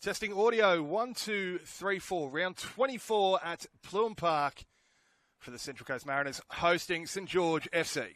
Testing audio, 1, 2, 3, 4. Round 24 at Pluim Park for the Central Coast Mariners hosting St George FC.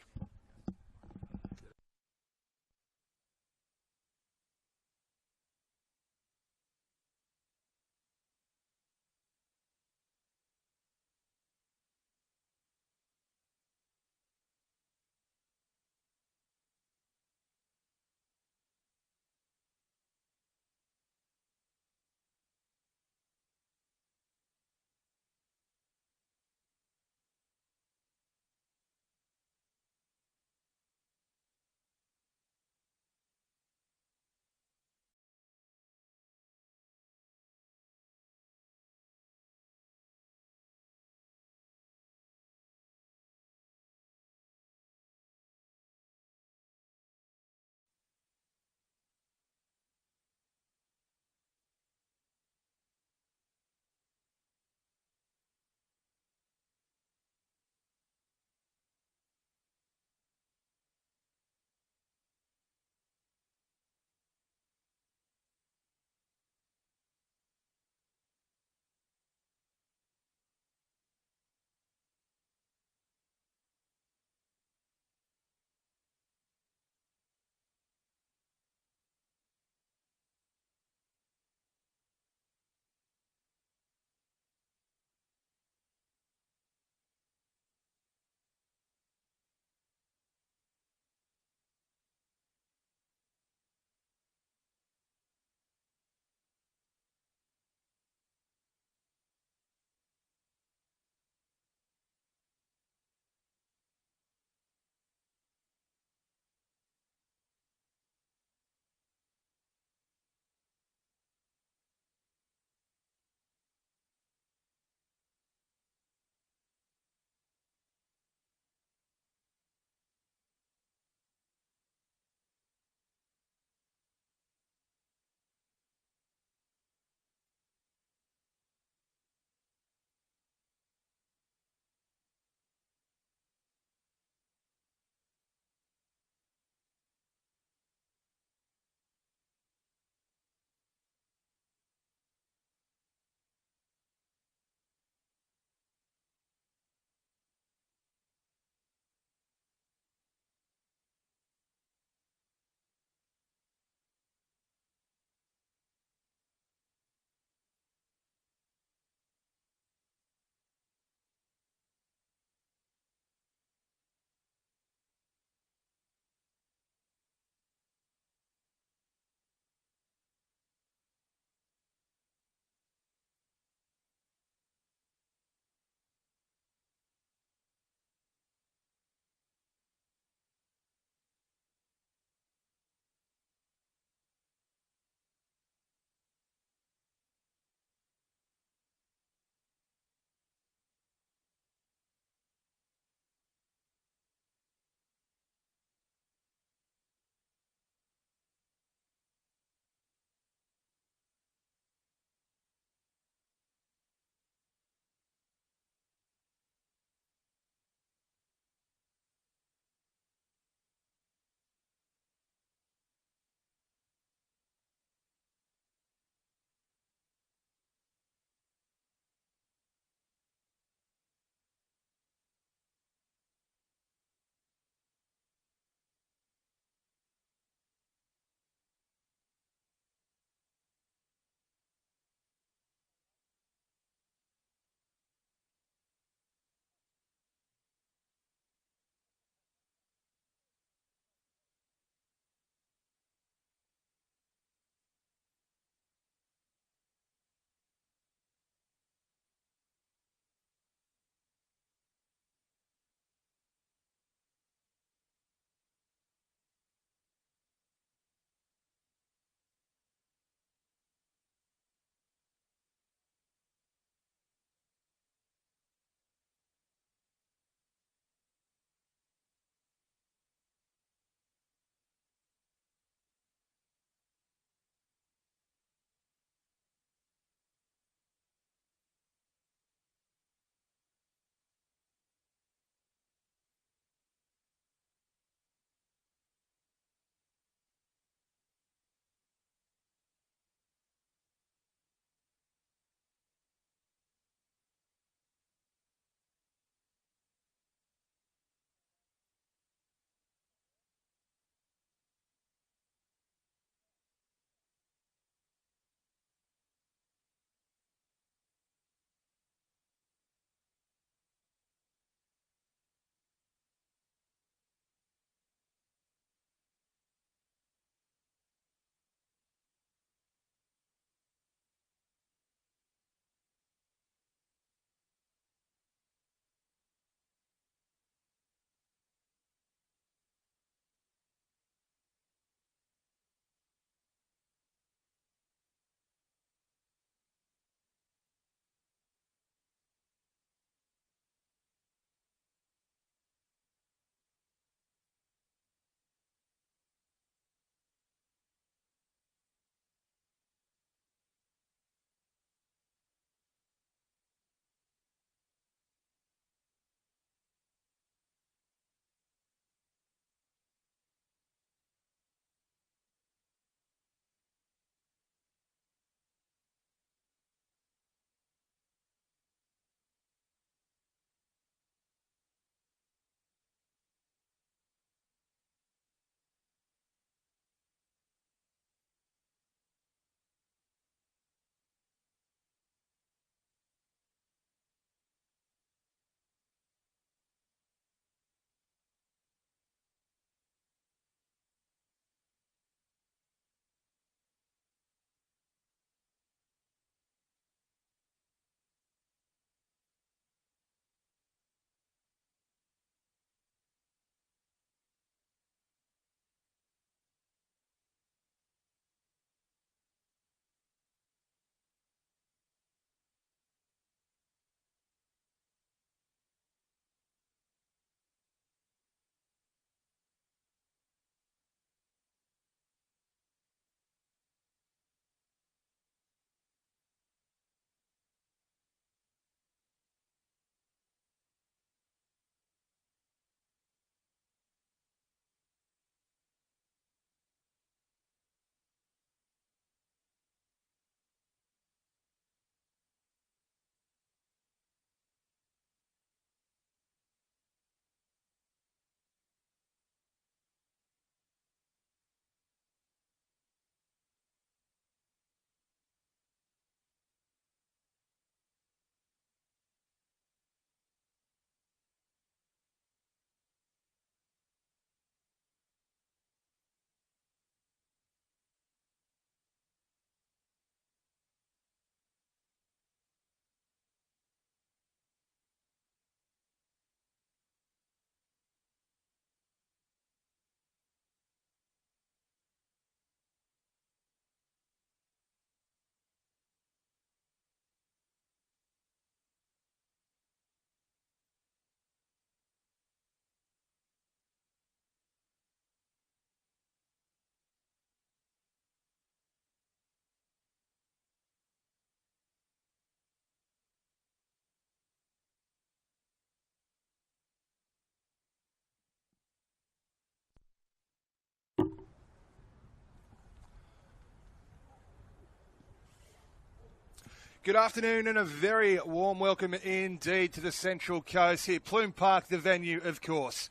Good afternoon and a very warm welcome indeed to the Central Coast here. Plume Park, the venue, of course,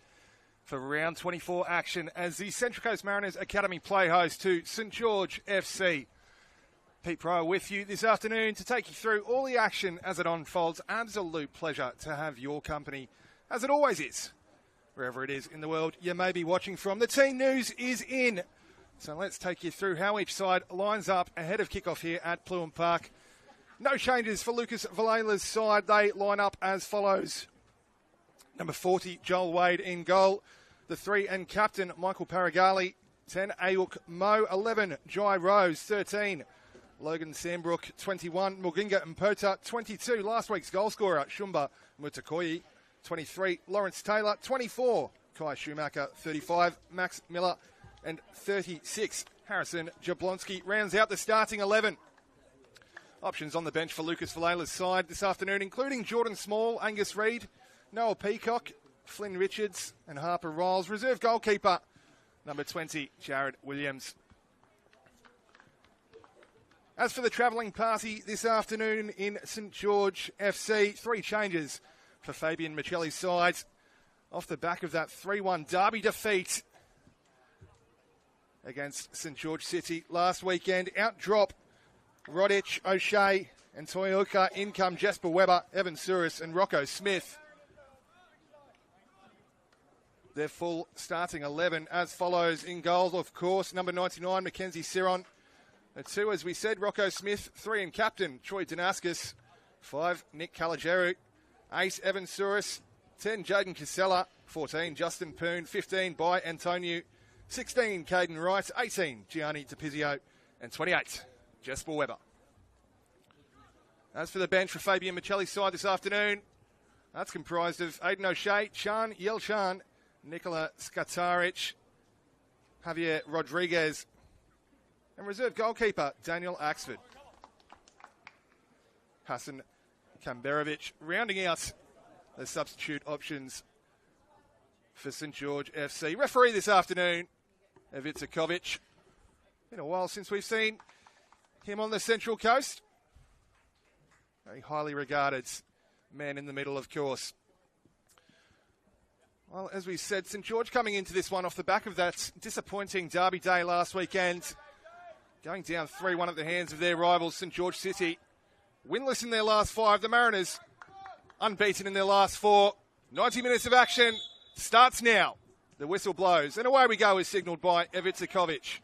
for round 24 action as the Central Coast Mariners Academy play host to St George FC. Pete Pryor with you this afternoon to take you through all the action as it unfolds. Absolute pleasure to have your company, as it always is, wherever it is in the world you may be watching from. The team news is in, so let's take you through how each side lines up ahead of kickoff here at Plume Park. No changes for Lucas Valela's side. They line up as follows. Number 40, Joel Wade in goal. The 3 and captain, Michael Paragali. 10, Ayuk Mo. 11, Jai Rose. 13, Logan Sambrook. 21, Muginga Mpota. 22, last week's goal scorer, Shumba Mutakoyi. 23, Lawrence Taylor. 24, Kai Schumacher. 35, Max Miller. And 36, Harrison Jablonski rounds out the starting 11. Options on the bench for Lucas Valela's side this afternoon, including Jordan Small, Angus Reid, Noah Peacock, Flynn Richards and Harper Riles. Reserve goalkeeper, number 20, Jared Williams. As for the travelling party this afternoon in St George FC, 3 changes for Fabian Michelli's side off the back of that 3-1 derby defeat against St George City last weekend. Out drop Rodich, O'Shea and Toyoka. In come Jesper Weber, Evan Souris and Rocco Smith. Their full starting 11 as follows. In goal, of course, number 99, Mackenzie Siron. The 2, as we said, Rocco Smith. 3 and captain, Troy Danaskis. 5, Nick Caligeru. 8, Evan Souris. 10, Jaden Casella. 14, Justin Poon. 15, by Antonio. 16, Caden Wright. 18, Gianni DePizio. And 28, Jesper Weber. As for the bench for Fabian Michelli's side this afternoon, that's comprised of Aidan O'Shea, Chan Yelchan, Nikola Skataric, Javier Rodriguez, and reserve goalkeeper Daniel Axford. Hassan Kamberovic rounding out the substitute options for St George FC. Referee this afternoon, Ivica Kovic. Been a while since we've seen him on the Central Coast. Very highly regarded man in the middle, of course. Well, as we said, St George coming into this one off the back of that disappointing derby day last weekend. Going down 3-1 at the hands of their rivals, St George City. Winless in their last 5. The Mariners unbeaten in their last 4. 90 minutes of action starts now. The whistle blows. And away we go is signalled by Ivica Kovic.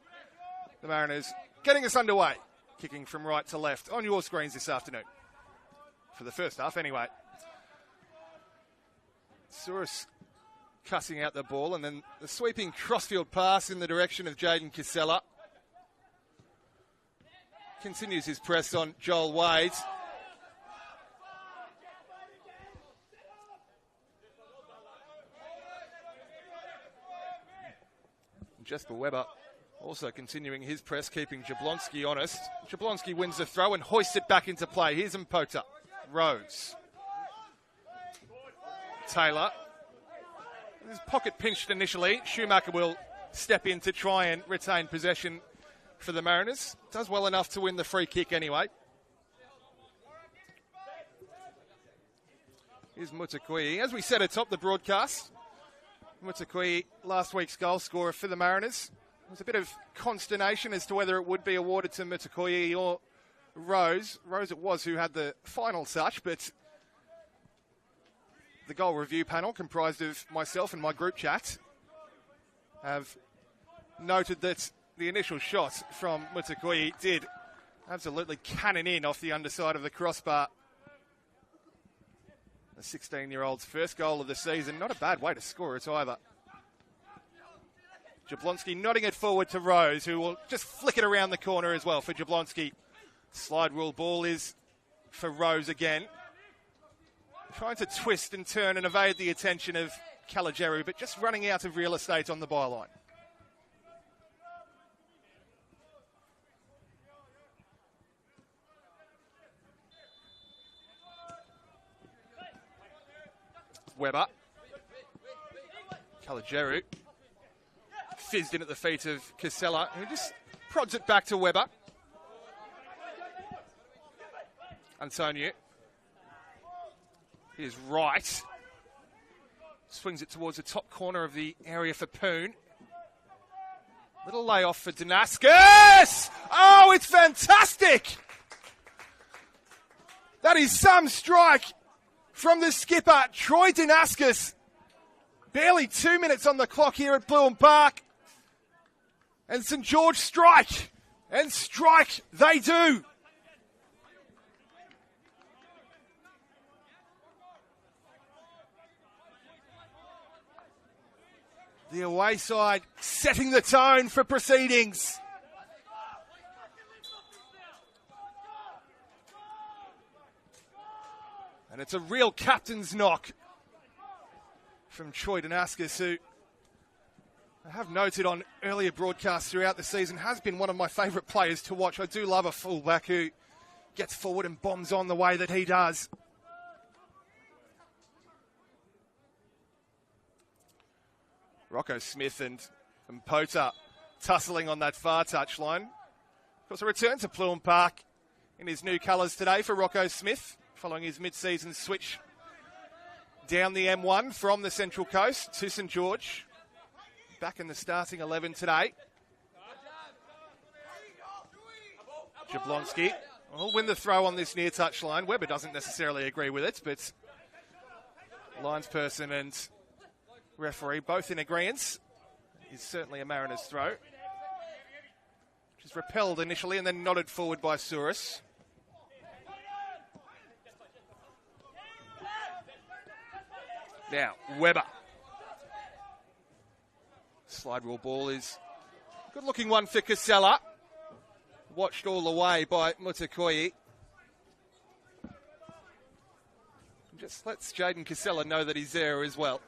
The Mariners getting us underway. Kicking from right to left on your screens this afternoon. For the first half, anyway. Souris cutting out the ball, and then the sweeping crossfield pass in the direction of Jaden Casella. Continues his press on Joel Wade. Jesper Weber also continuing his press, keeping Jablonski honest. Jablonski wins the throw and hoists it back into play. Here's Mpota. Rose. Taylor. His pocket pinched initially. Schumacher will step in to try and retain possession for the Mariners. Does well enough to win the free kick anyway. Here's Mutakui. As we said atop the broadcast, Mutakui, last week's goal scorer for the Mariners. There was a bit of consternation as to whether it would be awarded to Mutakui or Rose. Rose it was who had the final touch, but the goal review panel, comprised of myself and my group chat, have noted that the initial shot from Mutakui did absolutely cannon in off the underside of the crossbar. The 16-year-old's first goal of the season. Not a bad way to score it either. Jablonski nodding it forward to Rose, who will just flick it around the corner as well for Jablonski. Slide rule ball is for Rose again. Trying to twist and turn and evade the attention of Caligeru, but just running out of real estate on the byline. Weber. Caligeru fizzed in at the feet of Casella, who just prods it back to Weber. Antonio. He is right. Swings it towards the top corner of the area for Poon. Little layoff for Danaskas. Oh, it's fantastic. That is some strike from the skipper, Troy Danaskas. Barely 2 minutes on the clock here at Bloom Park. And St George strike. And strike they do. The away side setting the tone for proceedings. And it's a real captain's knock from Troy Danaskas, who I have noted on earlier broadcasts throughout the season has been one of my favourite players to watch. I do love a fullback who gets forward and bombs on the way that he does. Rocco Smith and Pota tussling on that far touchline. Of course, a return to Pluim Park in his new colours today for Rocco Smith, following his mid-season switch down the M1 from the Central Coast to St George. Back in the starting 11 today. Jablonski will win the throw on this near touchline. Webber doesn't necessarily agree with it, but linesperson and referee both in agreement. Is certainly a Mariners throw, which is repelled initially and then nodded forward by Souris. Now, Webber. Slide rule ball is a good-looking one for Casella. Watched all the way by Mutakoyi. Just lets Jaden Casella know that he's there as well.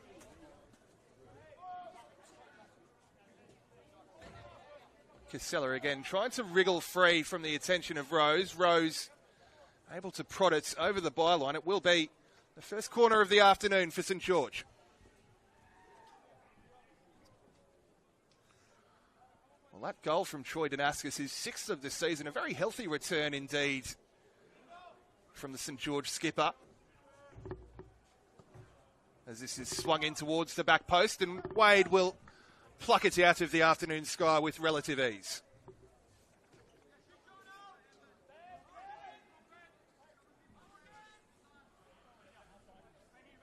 Casella again trying to wriggle free from the attention of Rose. Rose able to prod it over the byline. It will be the first corner of the afternoon for St George. Well, that goal from Troy Danaskas is sixth of the season. A very healthy return indeed from the St George skipper. As this is swung in towards the back post, and Wade will pluck it out of the afternoon sky with relative ease.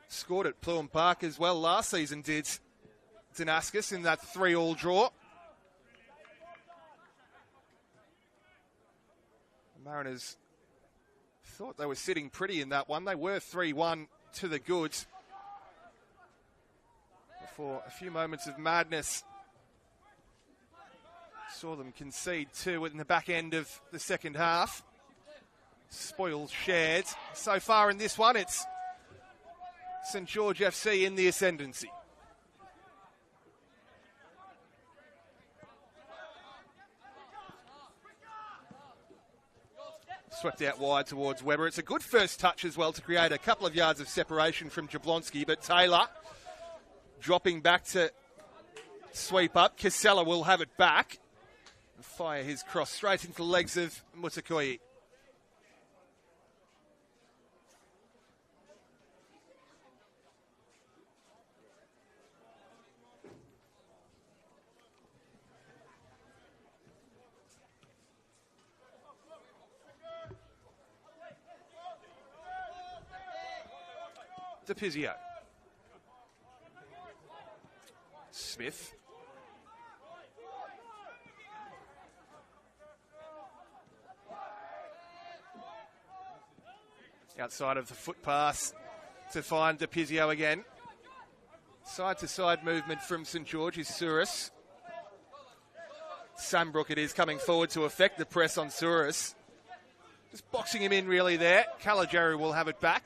Scored at Pluim Park as well last season, did Danaskas in that 3-3 draw. The Mariners thought they were sitting pretty in that one. They were 3-1 to the goods before a few moments of madness saw them concede 2 in the back end of the second half. Spoils shared. So far in this one, it's St George FC in the ascendancy. Swept out wide towards Webber. It's a good first touch as well to create a couple of yards of separation from Jablonski, but Taylor dropping back to sweep up. Casella will have it back and fire his cross straight into the legs of Mutakoyi. DePizio. Smith. Outside of the foot pass to find DePizio again. Side-to-side movement from St George is Souris. Sunbrook it is coming forward to affect the press on Souris. Just boxing him in really there. Caligieri will have it back.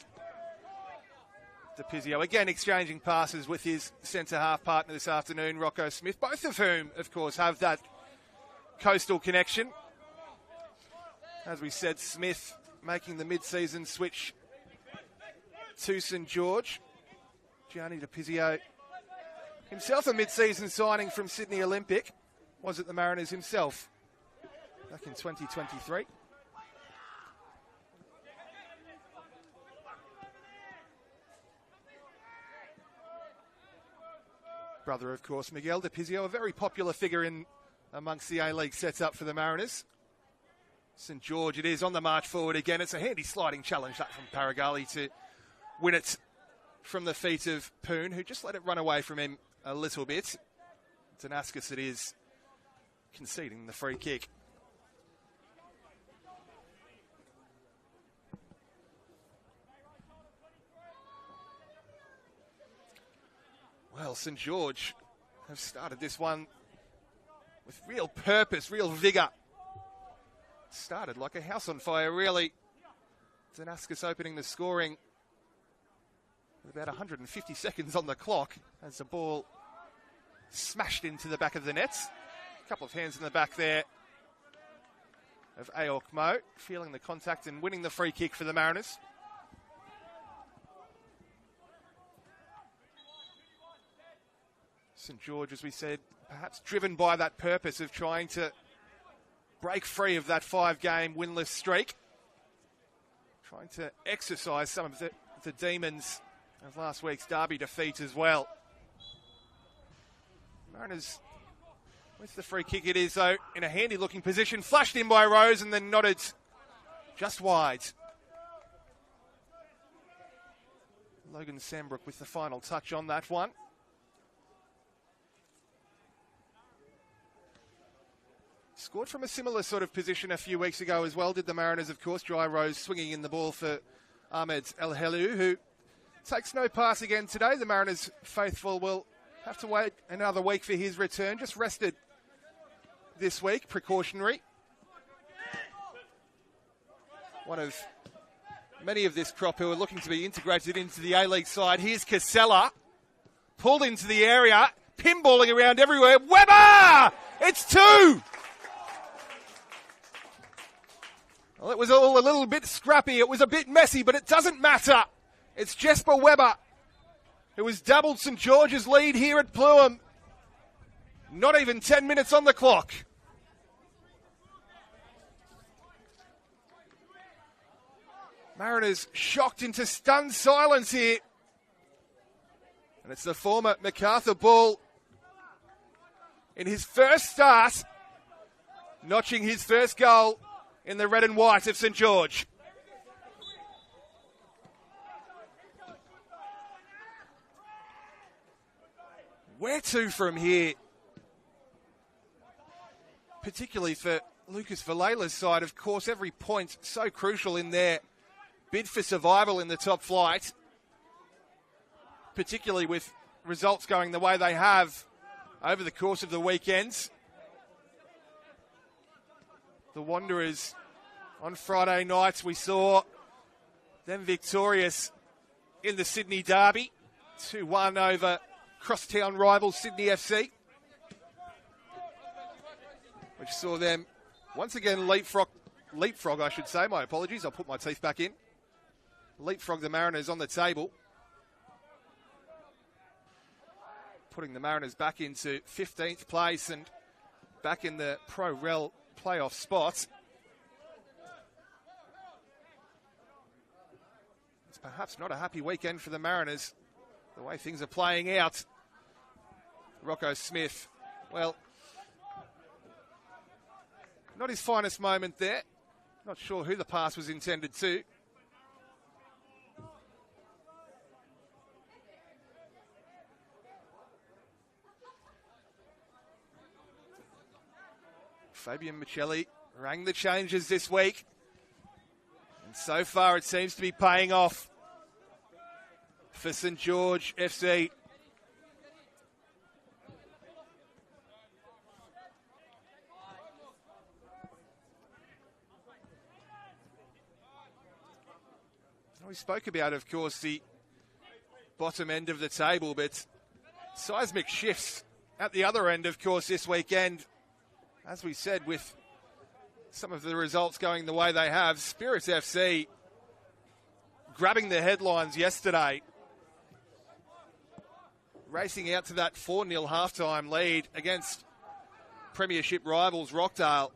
DePizio again exchanging passes with his centre-half partner this afternoon, Rocco Smith, both of whom, of course, have that coastal connection. As we said, Smith making the mid-season switch to St George. Gianni DePizio, himself a mid-season signing from Sydney Olympic, was at the Mariners himself back in 2023. brother, of course, Miguel De Pizio, a very popular figure in amongst the A-League setup for the Mariners. St George it is on the march forward again. It's a handy sliding challenge that from Paragali to win it from the feet of Poon, who just let it run away from him a little bit. Damascus it is conceding the free kick. Well, St George have started this one with real purpose, real vigour. Started like a house on fire, really. Damascus opening the scoring with about 150 seconds on the clock as the ball smashed into the back of the nets. A couple of hands in the back there of Aok Mo, feeling the contact and winning the free kick for the Mariners. St George, as we said, perhaps driven by that purpose of trying to break free of that 5-game winless streak. Trying to exercise some of the demons of last week's derby defeat as well. Mariners with the free kick it is, though, in a handy-looking position. Flashed in by Rose and then nodded just wide. Logan Sambrook with the final touch on that one. Scored from a similar sort of position a few weeks ago as well, did the Mariners, of course. Dry Rose swinging in the ball for Ahmed El Helou, who takes no pass again today. The Mariners faithful will have to wait another week for his return. Just rested this week, precautionary. One of many of this crop who are looking to be integrated into the A-League side. Here's Casella, pulled into the area, pinballing around everywhere. Weber! It's 2! Well, it was all a little bit scrappy. It was a bit messy, but it doesn't matter. It's Jesper Weber, who has doubled St George's lead here at Pluham. Not even 10 minutes on the clock. Mariners shocked into stunned silence here. And it's the former MacArthur Bull in his first start, notching his first goal in the red and white of St George. Where to from here? Particularly for Lucas Valela's side, of course, every point so crucial in their bid for survival in the top flight. Particularly with results going the way they have over the course of the weekends. The Wanderers on Friday nights, we saw them victorious in the Sydney Derby, 2-1 over crosstown rival Sydney FC, which saw them once again leapfrog, I should say, my apologies, I'll put my teeth back in, leapfrog the Mariners on the table, putting the Mariners back into 15th place and back in the Pro-Rel playoff spots. It's perhaps not a happy weekend for the Mariners, the way things are playing out. Rocco Smith, well, not his finest moment there. Not sure who the pass was intended to. Fabian Michelli rang the changes this week. And so far it seems to be paying off for St George FC. We spoke about, of course, the bottom end of the table, but seismic shifts at the other end, of course, this weekend. As we said, with some of the results going the way they have, Spirits FC grabbing the headlines yesterday, racing out to that 4-0 halftime lead against premiership rivals Rockdale.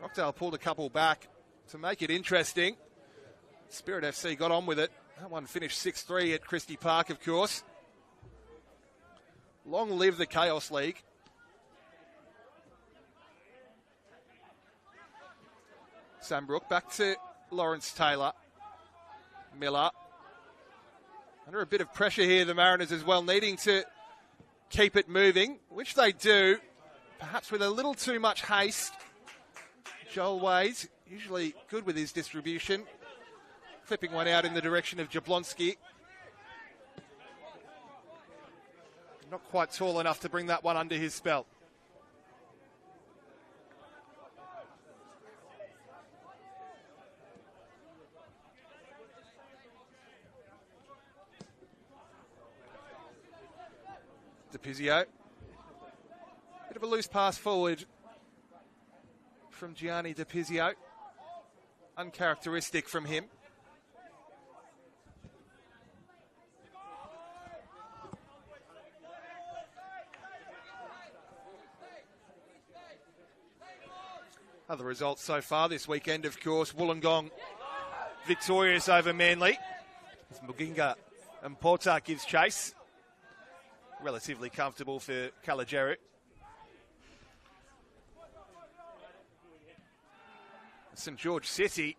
Rockdale pulled a couple back to make it interesting. Spirit FC got on with it. That one finished 6-3 at Christie Park, of course. Long live the Chaos League. Sambrook back to Lawrence Taylor. Miller. Under a bit of pressure here, the Mariners as well, needing to keep it moving, which they do, perhaps with a little too much haste. Joel Ways, usually good with his distribution. Clipping one out in the direction of Jablonski. Not quite tall enough to bring that one under his spell. DePizio. Bit of a loose pass forward from Gianni DePizio. Uncharacteristic from him. Other results so far this weekend, of course, Wollongong victorious over Manly. As Muginga and Porter gives chase. Relatively comfortable for Kalajeru. St George City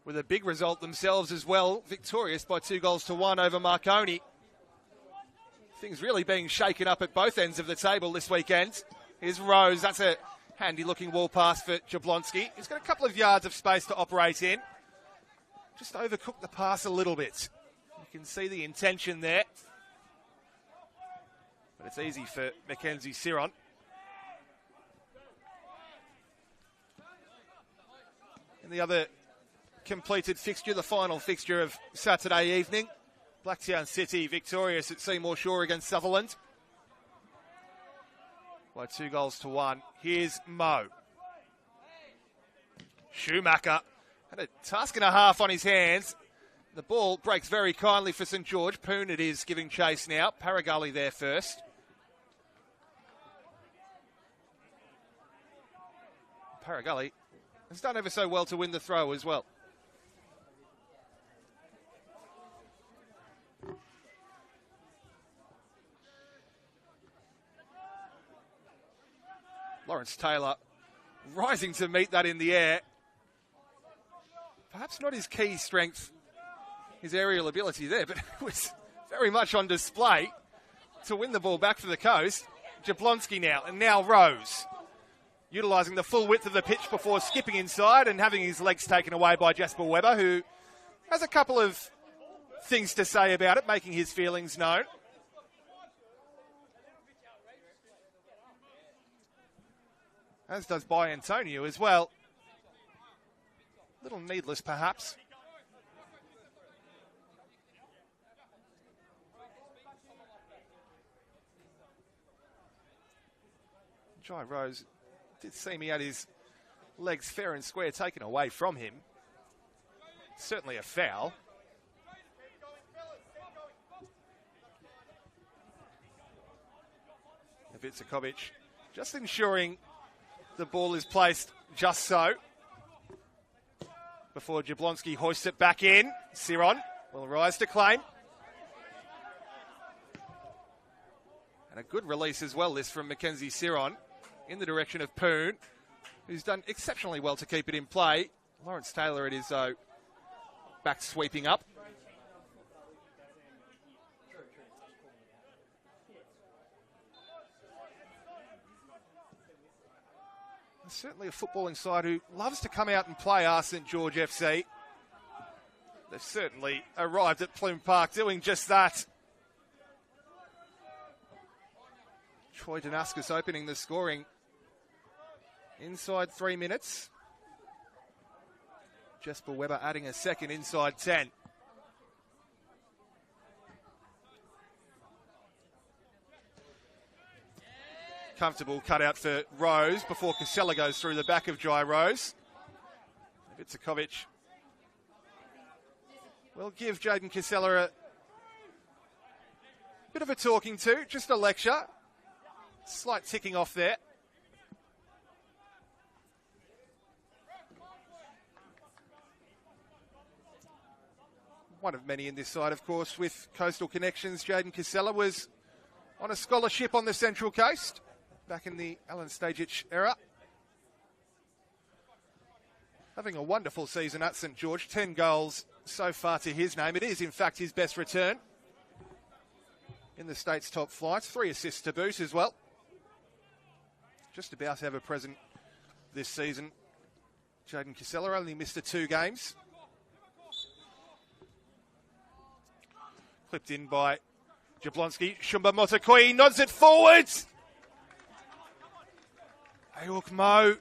with a big result themselves as well. Victorious by 2-1 over Marconi. Things really being shaken up at both ends of the table this weekend. Here's Rose. That's a handy-looking wall pass for Jablonski. He's got a couple of yards of space to operate in. Just overcooked the pass a little bit. You can see the intention there. But it's easy for Mackenzie Siron. And the other completed fixture, the final fixture of Saturday evening. Blacktown City victorious at Seymour Shore against Sutherland. By 2-1. Here's Mo. Schumacher had a task and a half on his hands. The ball breaks very kindly for St George. Poon it is giving chase now. Paragalli there first. Paragalli has done ever so well to win the throw as well. Lawrence Taylor rising to meet that in the air. Perhaps not his key strength, his aerial ability there, but it was very much on display to win the ball back for the coast. Jablonski now, and now Rose. Utilising the full width of the pitch before skipping inside and having his legs taken away by Jasper Weber, who has a couple of things to say about it, making his feelings known. As does By Antonio as well. Little needless, perhaps. Jai Rose did seem he had his legs fair and square taken away from him. Certainly a foul. Vicikovic just ensuring the ball is placed just so. Before Jablonski hoists it back in. Siron will rise to claim. And a good release as well, this from Mackenzie Siron in the direction of Poon, who's done exceptionally well to keep it in play. Lawrence Taylor it is, though, back sweeping up. Certainly a footballing side who loves to come out and play our St George FC. They've certainly arrived at Plume Park doing just that. Troy Danascus opening the scoring inside 3 minutes. Jesper Weber adding a second inside 10. Comfortable cutout for Rose before Casella goes through the back of Jai Rose. Vicikovic will give Jaden Casella a bit of a talking to, just a lecture. Slight ticking off there. One of many in this side, of course, with coastal connections. Jaden Casella was on a scholarship on the Central Coast back in the Alan Stajic era. Having a wonderful season at St George. 10 goals so far to his name. It is, in fact, his best return in the state's top flights. 3 assists to boot as well. Just about to have a present this season. Jaden Casella only missed 2 games. Clipped in by Jablonski. Shumba Motakoi nods it forwards. Ayuk Mo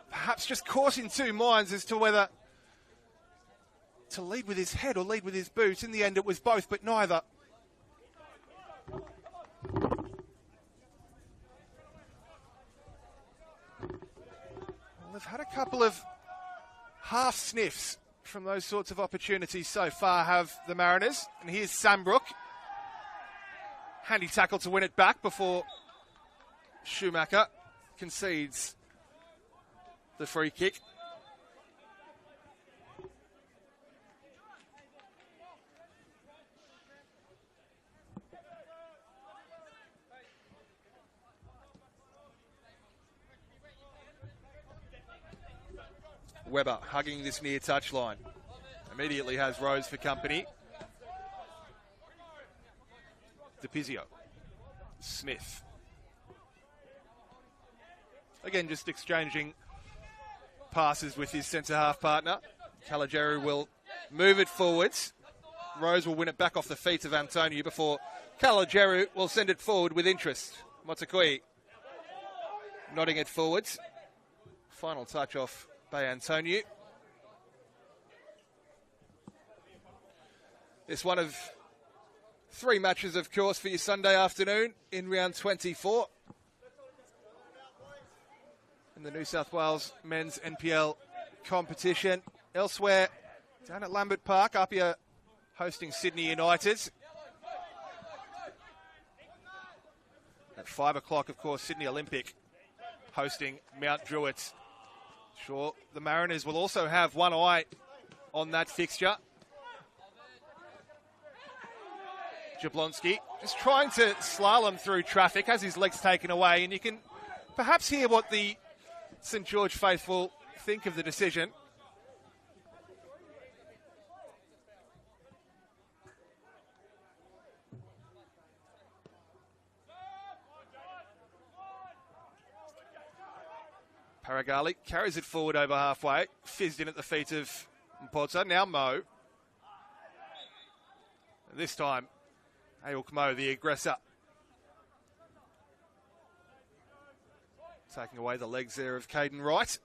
perhaps just caught in 2 minds as to whether to lead with his head or lead with his boot. In the end, it was both, but neither. Well, they've had a couple of half sniffs from those sorts of opportunities so far, have the Mariners. And here's Sambrook. Handy tackle to win it back before Schumacher concedes the free kick. Webber hugging this near touchline. Immediately has Rose for company. DePizio. Smith. Again, just exchanging passes with his centre-half partner. Caligeru will move it forwards. Rose will win it back off the feet of Antonio before Caligeru will send it forward with interest. Motakoi nodding it forwards. Final touch off by Antonio. It's one of 3 matches, of course, for your Sunday afternoon in round 24. In the New South Wales men's NPL competition. Elsewhere, down at Lambert Park, Apia hosting Sydney United. At 5 o'clock, of course, Sydney Olympic hosting Mount Druitt. Sure, the Mariners will also have one eye on that fixture. Jablonski just trying to slalom through traffic, has his legs taken away, and you can perhaps hear what the St George faithful think of the decision. Paragali carries it forward over halfway, fizzed in at the feet of Mpota. Now Mo. And this time, Ayuk Mo, the aggressor. Taking away the legs there of Caden Wright.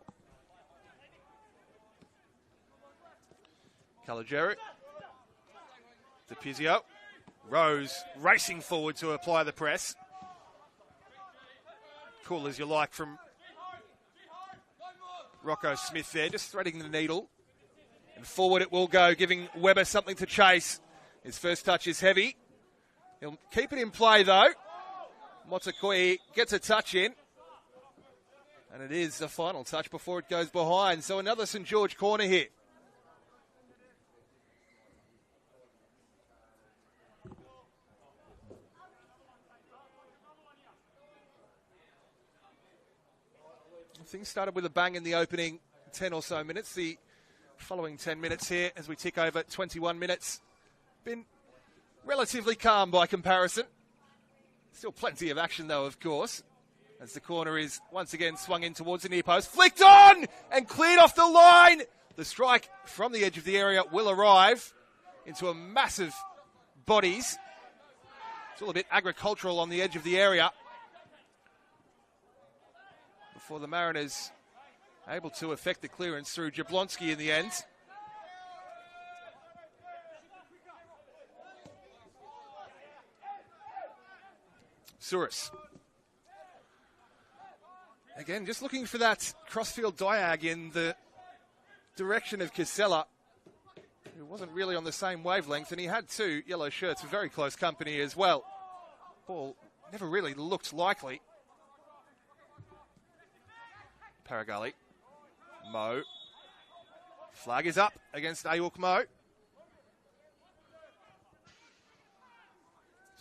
Caligeru. DePizio. Rose racing forward to apply the press. Cool as you like from Rocco Smith there, just threading the needle. And forward it will go, giving Webber something to chase. His first touch is heavy. He'll keep it in play, though. Motakoi gets a touch in. And it is the final touch before it goes behind. So another St George corner here. Things started with a bang in the opening 10 or so minutes. The following 10 minutes here, as we tick over 21 minutes, been relatively calm by comparison. Still plenty of action, though, of course, as the corner is once again swung in towards the near post. Flicked on and cleared off the line. The strike from the edge of the area will arrive into a massive bodies. It's all a bit agricultural on the edge of the area. Before the Mariners able to effect the clearance through Jablonski in the end. Souris. Again, just looking for that crossfield diag in the direction of Casella, who wasn't really on the same wavelength, and he had 2 yellow shirts for very close company as well. Ball never really looked likely. Paragali. Mo. Flag is up against Ayuk Mo.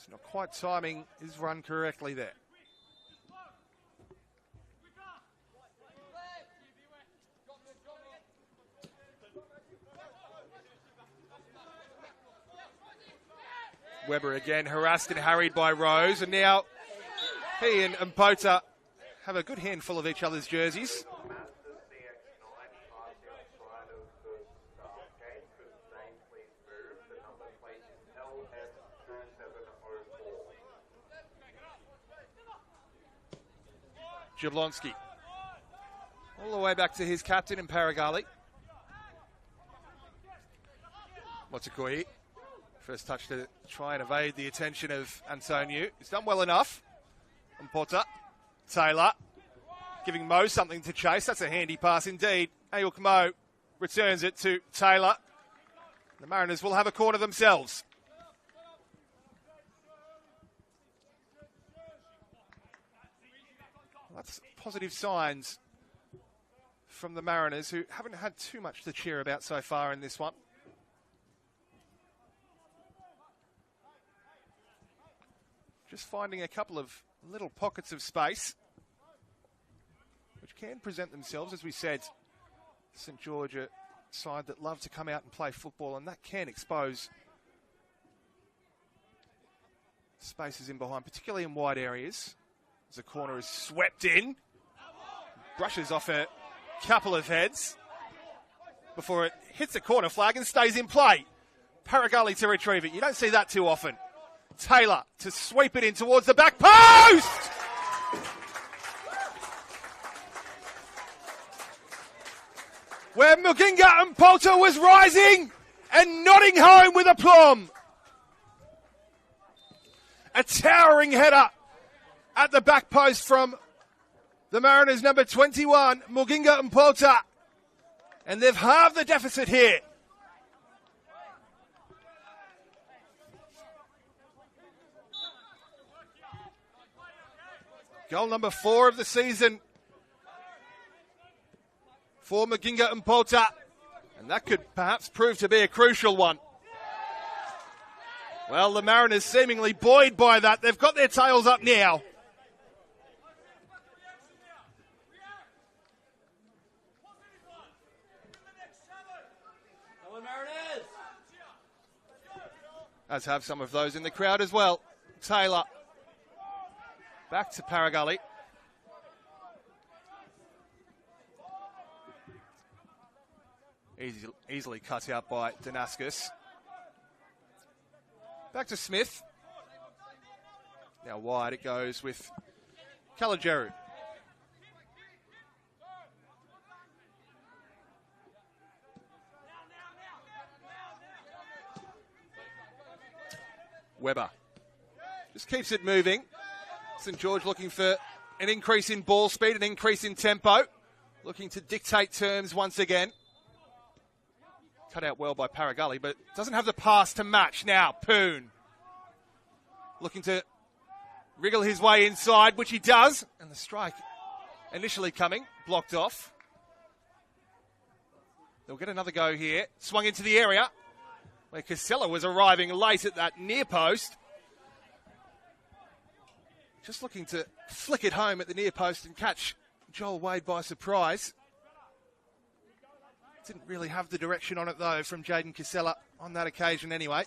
Just not quite timing his run correctly there. Weber again harassed and harried by Rose, and now he and Mpota have a good handful of each other's jerseys. Jablonski. All the way back to his captain in Paragali. Motukoi. First touch to try and evade the attention of Antonio. He's done well enough. Mpota. Taylor. Giving Mo something to chase. That's a handy pass indeed. Ayuk Mo returns it to Taylor. The Mariners will have a corner themselves. That's positive signs from the Mariners, who haven't had too much to cheer about so far in this one. Just finding a couple of little pockets of space, which can present themselves. As we said, St George, a side that love to come out and play football, and that can expose spaces in behind, particularly in wide areas. As the corner is swept in, brushes off a couple of heads before it hits a corner flag and stays in play. Paragali to retrieve it. You don't see that too often. Taylor to sweep it in towards the back post! Where Muginga Mpota was rising and nodding home with aplomb. A towering header at the back post from the Mariners' number 21, Muginga Mpota. And they've halved the deficit here. Goal number 4 of the season for Muginga Mpota. And that could perhaps prove to be a crucial one. Well, the Mariners seemingly buoyed by that. They've got their tails up now. As have some of those in the crowd as well. Taylor. Back to Paragali. Easily cut out by Danascus. Back to Smith. Now wide it goes with Kalajeru. Weber just keeps it moving. St George looking for an increase in ball speed, an increase in tempo. Looking to dictate terms once again. Cut out well by Paragali, but doesn't have the pass to match now. Poon looking to wriggle his way inside, which he does. And the strike initially coming, blocked off. They'll get another go here. Swung into the area where Casella was arriving late at that near post. Just looking to flick it home at the near post and catch Joel Wade by surprise. Didn't really have the direction on it, though, from Jaden Casella on that occasion anyway.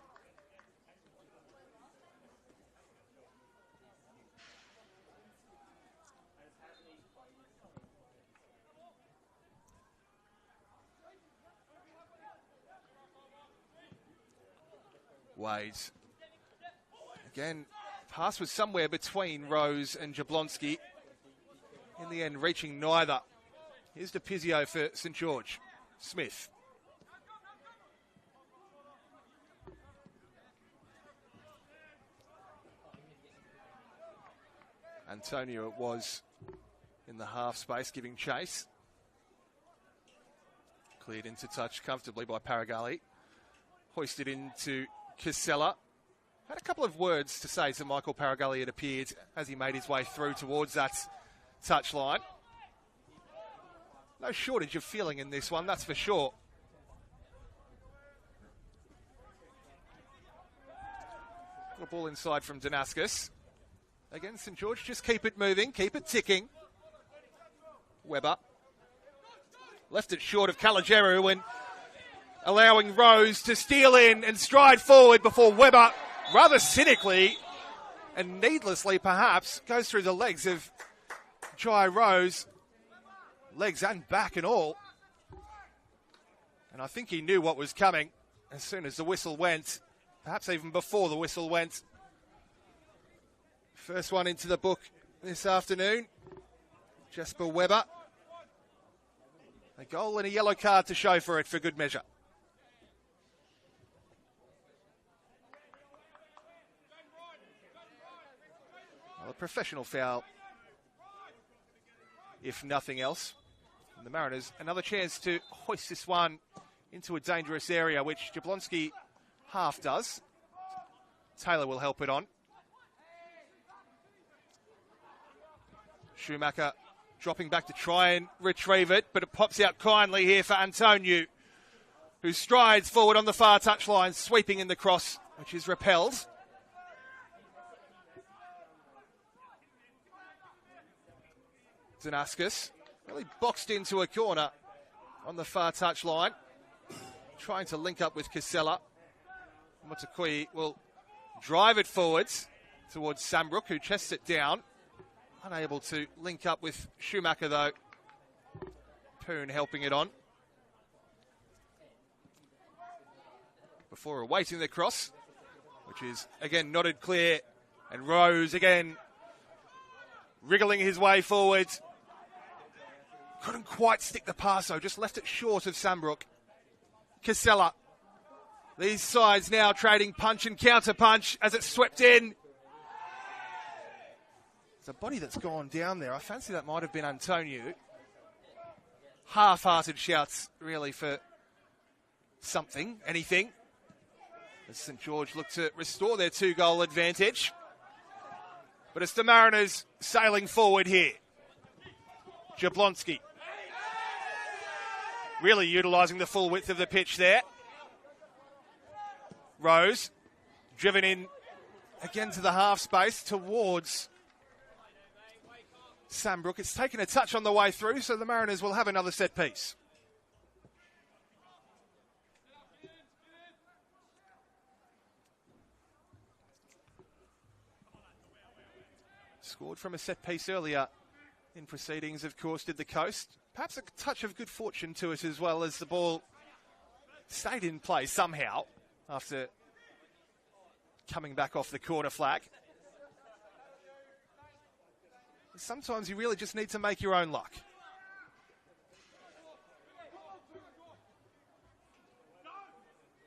Wade. Again, pass was somewhere between Rose and Jablonski. In the end, reaching neither. Here's DePizio for St George. Smith. Antonio it was in the half space giving chase. Cleared into touch comfortably by Paragali. Hoisted into Casella. Had a couple of words to say to Michael Paragali, it appeared, as he made his way through towards that touchline. No shortage of feeling in this one, that's for sure. The ball inside from Damascus. Again, St George, just keep it moving, keep it ticking. Webber. Left it short of Caligeru and allowing Rose to steal in and stride forward before Webber, rather cynically and needlessly perhaps, goes through the legs of Jai Rose. Legs and back and all. And I think he knew what was coming as soon as the whistle went. Perhaps even before the whistle went. First one into the book this afternoon. Jasper Webber. A goal and a yellow card to show for it for good measure. Well, a professional foul, if nothing else. And the Mariners, another chance to hoist this one into a dangerous area, which Jablonski half does. Taylor will help it on. Schumacher dropping back to try and retrieve it, but it pops out kindly here for Antonio, who strides forward on the far touchline, sweeping in the cross, which is repelled. Damascus really boxed into a corner on the far touchline, trying to link up with Casella. Motakui will drive it forwards towards Sambrook, who chests it down. Unable to link up with Schumacher, though. Poon helping it on. Before awaiting the cross, which is, again, nodded clear. And Rose, again, wriggling his way forward. Couldn't quite stick the pass, though. Just left it short of Sambrook. Casella. These sides now trading punch and counter punch as it's swept in. It's a body that's gone down there. I fancy that might have been Antonio. Half-hearted shouts, really, for something, anything. As St George look to restore their 2-goal advantage. But it's the Mariners sailing forward here. Jablonski. Really utilising the full width of the pitch there. Rose. Driven in again to the half space towards Sambrook. It's taken a touch on the way through, so the Mariners will have another set piece. Scored from a set piece earlier in proceedings, of course, did the Coast. Perhaps a touch of good fortune to it as well, as the ball stayed in play somehow after coming back off the corner flag. Sometimes you really just need to make your own luck.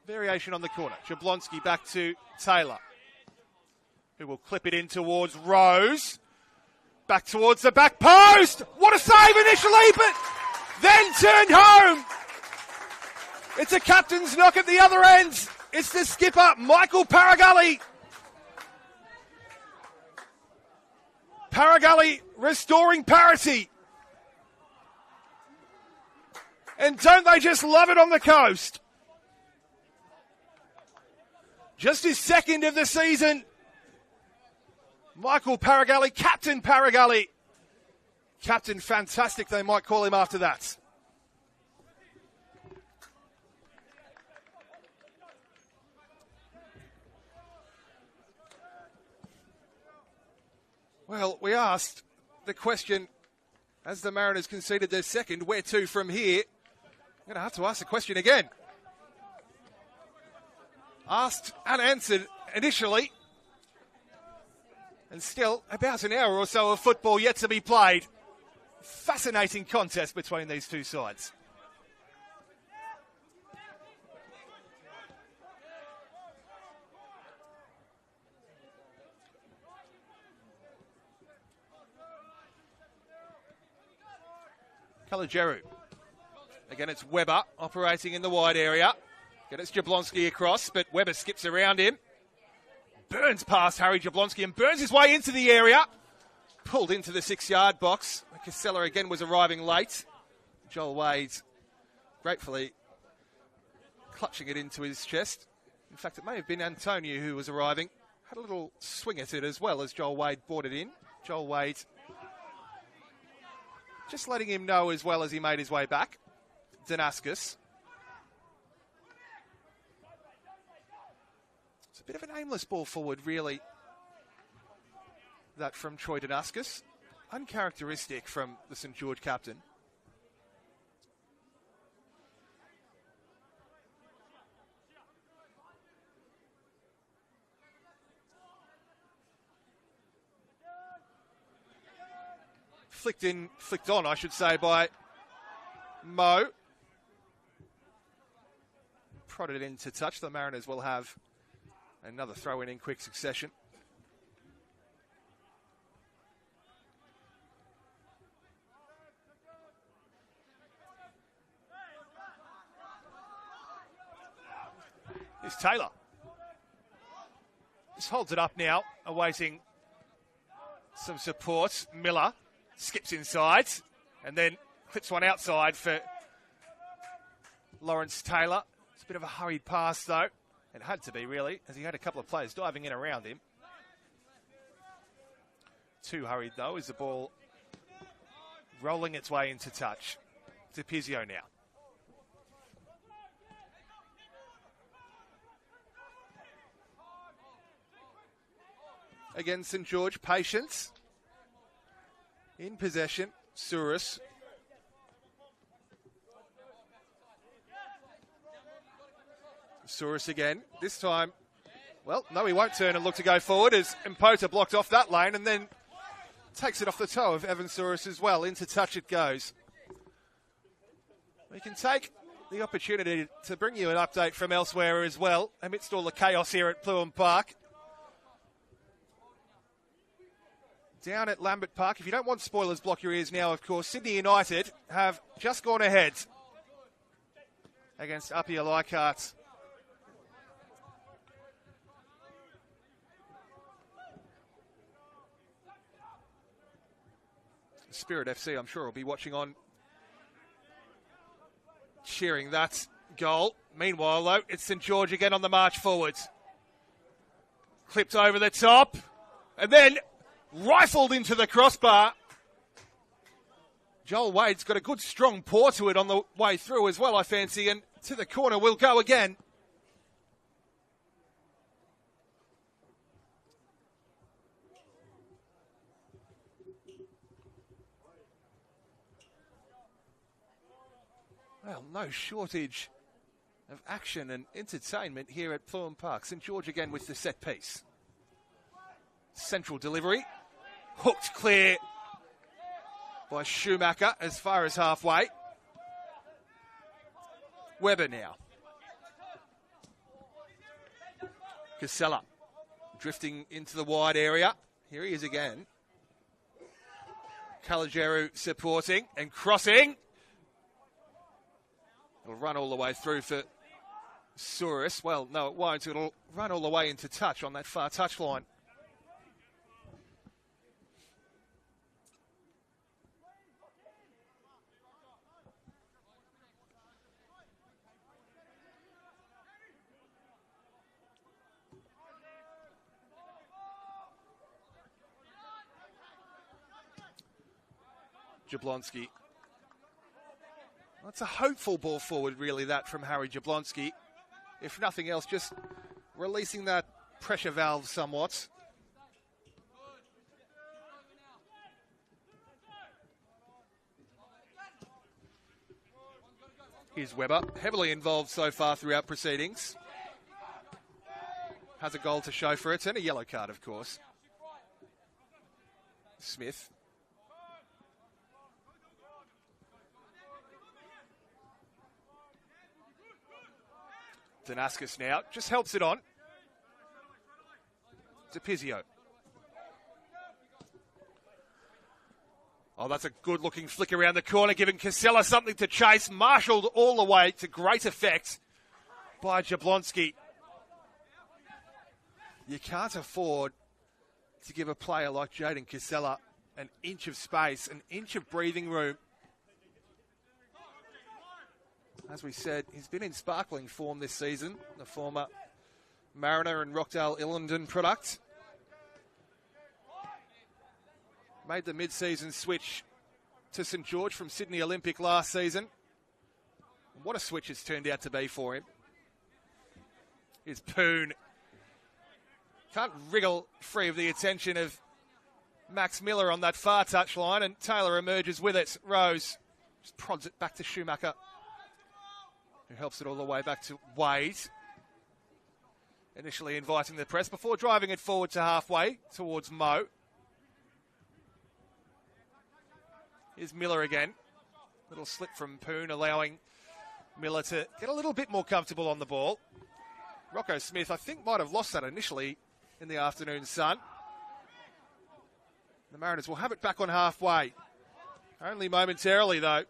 Variation on the corner. Jablonski back to Taylor, who will clip it in towards Rose. Back towards the back post. What a save initially, but then turned home. It's a captain's knock at the other end. It's the skipper, Michael Paragully. Paragully restoring parity. And don't they just love it on the Coast? Just his second of the season. Michael Paragully, Captain Paragully. Captain Fantastic, they might call him after that. Well, we asked the question, as the Mariners conceded their second, where to from here? I'm going to have to ask the question again. Asked and answered initially. And still, about an hour or so of football yet to be played. Fascinating contest between these two sides. Caligeru. Again, it's Webber operating in the wide area. Again, it's Jablonski across, but Webber skips around him. Burns past Harry Jablonski and burns his way into the area. Pulled into the 6-yard box. Casella again was arriving late. Joel Wade gratefully clutching it into his chest. In fact, it may have been Antonio who was arriving. had a little swing at it as well as Joel Wade brought it in. Joel Wade just letting him know as well as he made his way back. Danascus. It's a bit of an aimless ball forward, really. That from Troy Danascus. Uncharacteristic from the St George captain. Flicked on, I should say, by Mo. Prodded into touch. The Mariners will have another throw in quick succession. Here's Taylor. Just holds it up now, awaiting some support. Miller skips inside and then clips one outside for Lawrence Taylor. It's a bit of a hurried pass, though. It had to be, really, as he had a couple of players diving in around him. Too hurried, though, is the ball rolling its way into touch. DePizio now. Again, St George, patience. In possession, Souris. Souris again. This time, well, no, he won't turn and look to go forward as Impota blocked off that lane and then takes it off the toe of Evan Souris as well. Into touch it goes. We can take the opportunity to bring you an update from elsewhere as well, amidst all the chaos here at Pluim Park. Down at Lambert Park. If you don't want spoilers, block your ears now, of course. Sydney United have just gone ahead against Apia Leichhardt. Spirit FC, I'm sure, will be watching on, cheering that goal. Meanwhile, though, it's St George again on the march forwards. Clipped over the top, and then rifled into the crossbar. Joel Wade's got a good strong paw to it on the way through as well, I fancy, and to the corner will go again. Well, no shortage of action and entertainment here at Pluim Park. St George again with the set piece. Central delivery. Hooked clear by Schumacher as far as halfway. Weber now. Casella drifting into the wide area. Here he is again. Caligeru supporting and crossing. It'll run all the way through for Souris. Well, no, it won't. It'll run all the way into touch on that far touch line. Jablonski. That's a hopeful ball forward, really, that from Harry Jablonski. If nothing else, just releasing that pressure valve somewhat. Here's Weber, heavily involved so far throughout proceedings. Has a goal to show for it and a yellow card, of course. Smith. Danascus now, just helps it on. DePizio. Oh, that's a good-looking flick around the corner, giving Casella something to chase. Marshalled all the way to great effect by Jablonski. You can't afford to give a player like Jaden Casella an inch of space, an inch of breathing room. As we said, he's been in sparkling form this season, the former Mariner and Rockdale Illingdon product. Made the mid-season switch to St George from Sydney Olympic last season. What a switch it's turned out to be for him. Here's Poon. Can't wriggle free of the attention of Max Miller on that far touchline, and Taylor emerges with it. Rose just prods it back to Schumacher, who helps it all the way back to Wade. Initially inviting the press before driving it forward to halfway towards Mo. Here's Miller again. Little slip from Poon, allowing Miller to get a little bit more comfortable on the ball. Rocco Smith, I think, might have lost that initially in the afternoon sun. The Mariners will have it back on halfway. Only momentarily, though.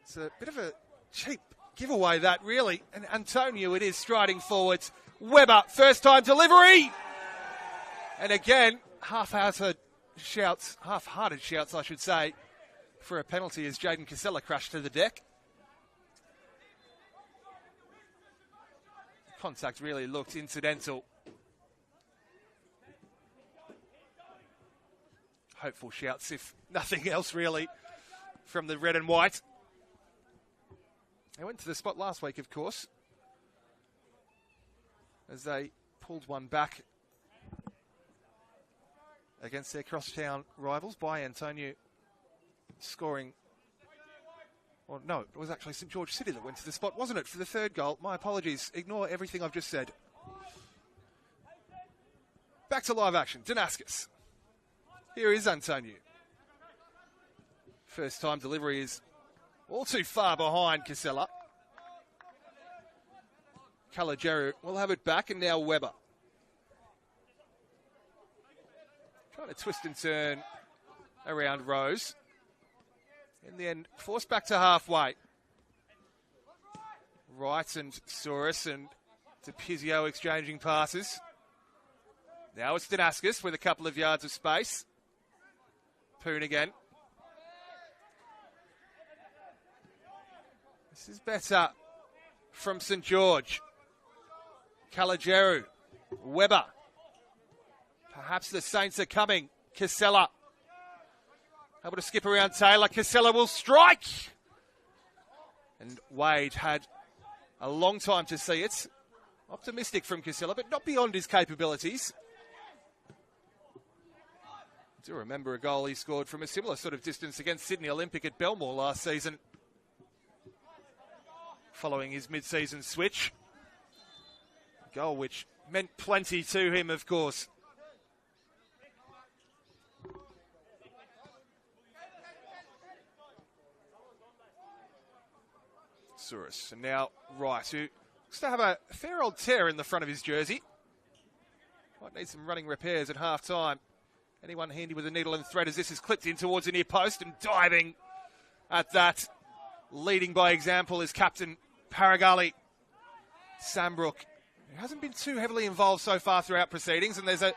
It's a bit of a cheap giveaway, that, really. And Antonio, it is, striding forwards. Webber, first-time delivery! And again, half-hearted shouts, I should say, for a penalty as Jaden Casella crashed to the deck. Contact really looked incidental. Hopeful shouts, if nothing else, really, from the red and white. They went to the spot last week, of course, as they pulled one back against their crosstown rivals by Antonio scoring. Well, no, it was actually St George City that went to the spot, wasn't it, for the third goal? My apologies. Ignore everything I've just said. Back to live action. Damascus. Here is Antonio. First time delivery is all too far behind Casella. Calageru will have it back, and now Webber. Trying to twist and turn around Rose. In the end, forced back to halfway. Wright and Souris and DePizio exchanging passes. Now it's Damascus with a couple of yards of space. Poon again. This is better from St George. Calageru. Webber. Perhaps the Saints are coming. Casella. Able to skip around Taylor. Casella will strike. And Wade had a long time to see it. Optimistic from Casella, but not beyond his capabilities. I do remember a goal he scored from a similar sort of distance against Sydney Olympic at Belmore last season, following his mid-season switch. A goal which meant plenty to him, of course. Souris, and now Wright, who looks to have a fair old tear in the front of his jersey. Might need some running repairs at half-time. Anyone handy with a needle and thread as this is clipped in towards the near post, and diving at that. Leading by example is captain Paragali Sambrook, who hasn't been too heavily involved so far throughout proceedings, and there's an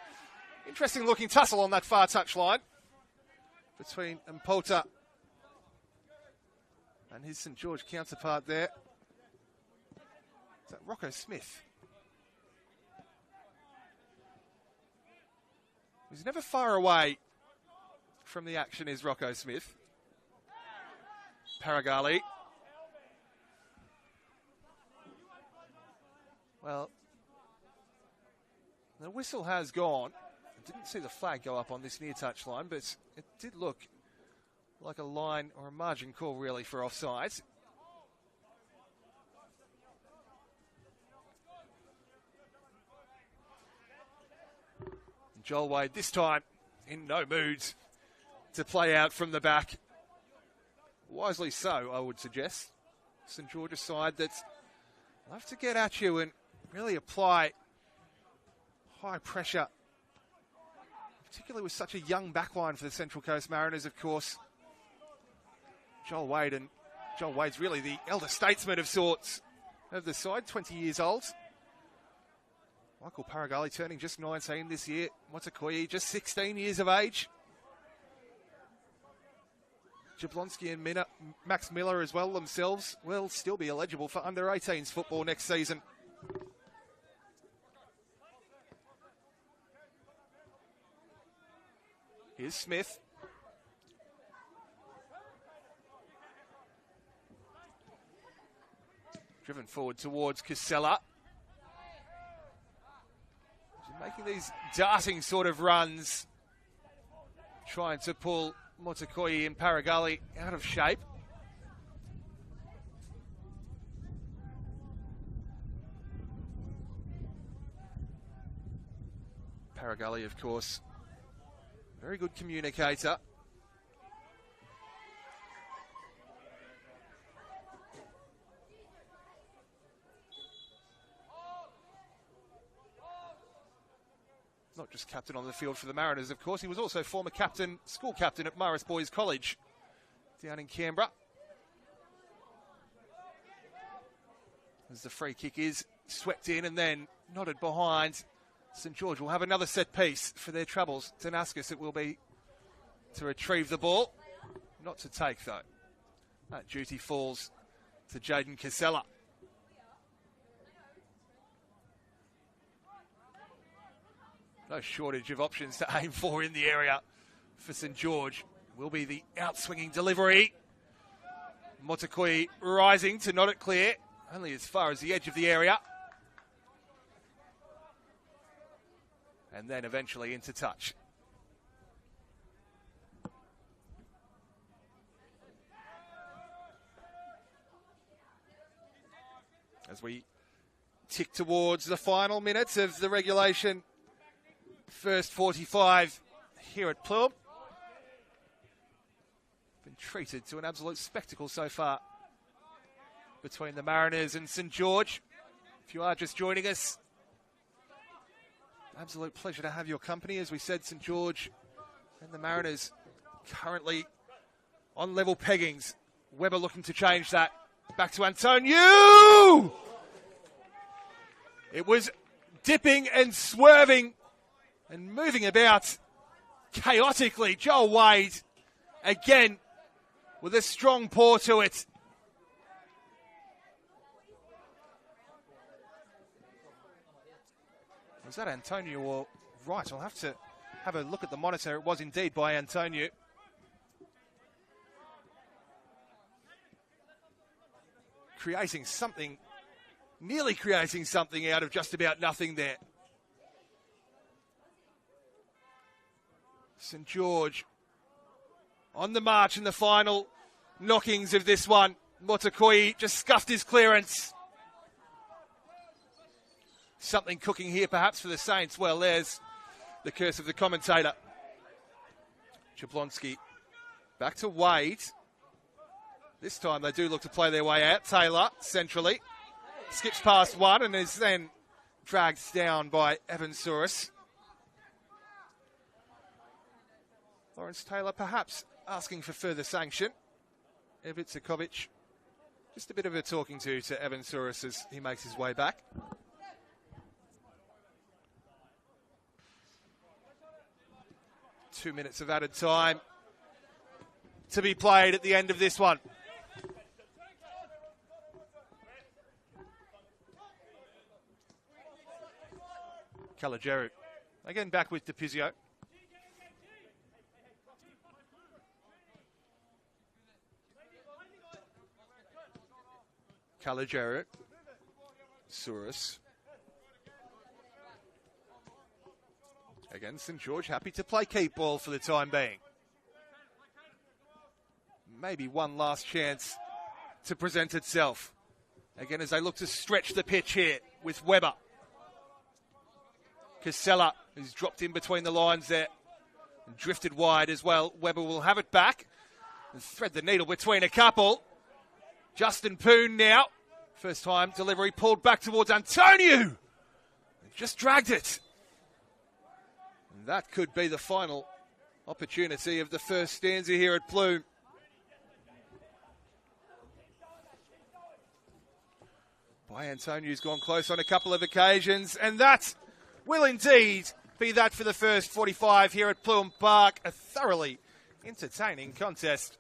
interesting looking tussle on that far touchline between Mpota and his St George counterpart there. Is that Rocco Smith? He's never far away from the action, is Rocco Smith. Paragali. Well, the whistle has gone. I didn't see the flag go up on this near touch line, but it did look like a line or a margin call, really, for offsides. Joel Wade this time in no mood to play out from the back. Wisely so, I would suggest. St George's side that's love to get at you and really apply high pressure, particularly with such a young backline for the Central Coast Mariners, of course. Joel Wade's really the elder statesman of sorts of the side, 20 years old. Michael Paragali turning just 19 this year. Motakoyi just 16 years of age. Jablonski and Max Miller as well themselves will still be eligible for under-18s football next season. Here's Smith. Driven forward towards Casella. Making these darting sort of runs. Trying to pull Motokoyi and Paragali out of shape. Paragali, of course, very good communicator. Not just captain on the field for the Mariners, of course. He was also former captain, school captain at Marist Boys College down in Canberra. As the free kick is swept in and then nodded behind, St George will have another set piece for their troubles. Damascus it will be to retrieve the ball. Not to take, though. That duty falls to Jaden Casella. No shortage of options to aim for in the area for St George. Will be the outswinging delivery. Motokoyi rising to not it clear, only as far as the edge of the area. And then eventually into touch. As we tick towards the final minutes of the regulation first 45 here at Plume. Been treated to an absolute spectacle so far between the Mariners and St George. If you are just joining us, absolute pleasure to have your company. As we said, St George and the Mariners currently on level peggings. Webber looking to change that. Back to Antonio! It was dipping and swerving and moving about chaotically. Joel Wade, again, with a strong paw to it. Was that Antonio or right? I'll have to have a look at the monitor. It was indeed by Antonio. Creating something, nearly creating something out of just about nothing there. St George on the march in the final knockings of this one. Motokoyi just scuffed his clearance. Something cooking here perhaps for the Saints. Well, there's the curse of the commentator. Jablonski back to Wade. This time they do look to play their way out. Taylor centrally. Skips past one and is then dragged down by Evan Souris. Lawrence Taylor perhaps asking for further sanction. Ivica, just a bit of a talking to Evan Souris as he makes his way back. Two minutes of added time to be played at the end of this one. Calageru again back with DePizio. Calageru, Souris. Again, St George happy to play keep ball for the time being. Maybe one last chance to present itself. Again, as they look to stretch the pitch here with Webber. Casella, who's dropped in between the lines there and drifted wide as well. Webber will have it back and thread the needle between a couple. Justin Poon now. First time delivery pulled back towards Antonio. Just dragged it. And that could be the final opportunity of the first stanza here at Plume. By Antonio's gone close on a couple of occasions, and that will indeed be that for the first 45 here at Plume Park. A thoroughly entertaining contest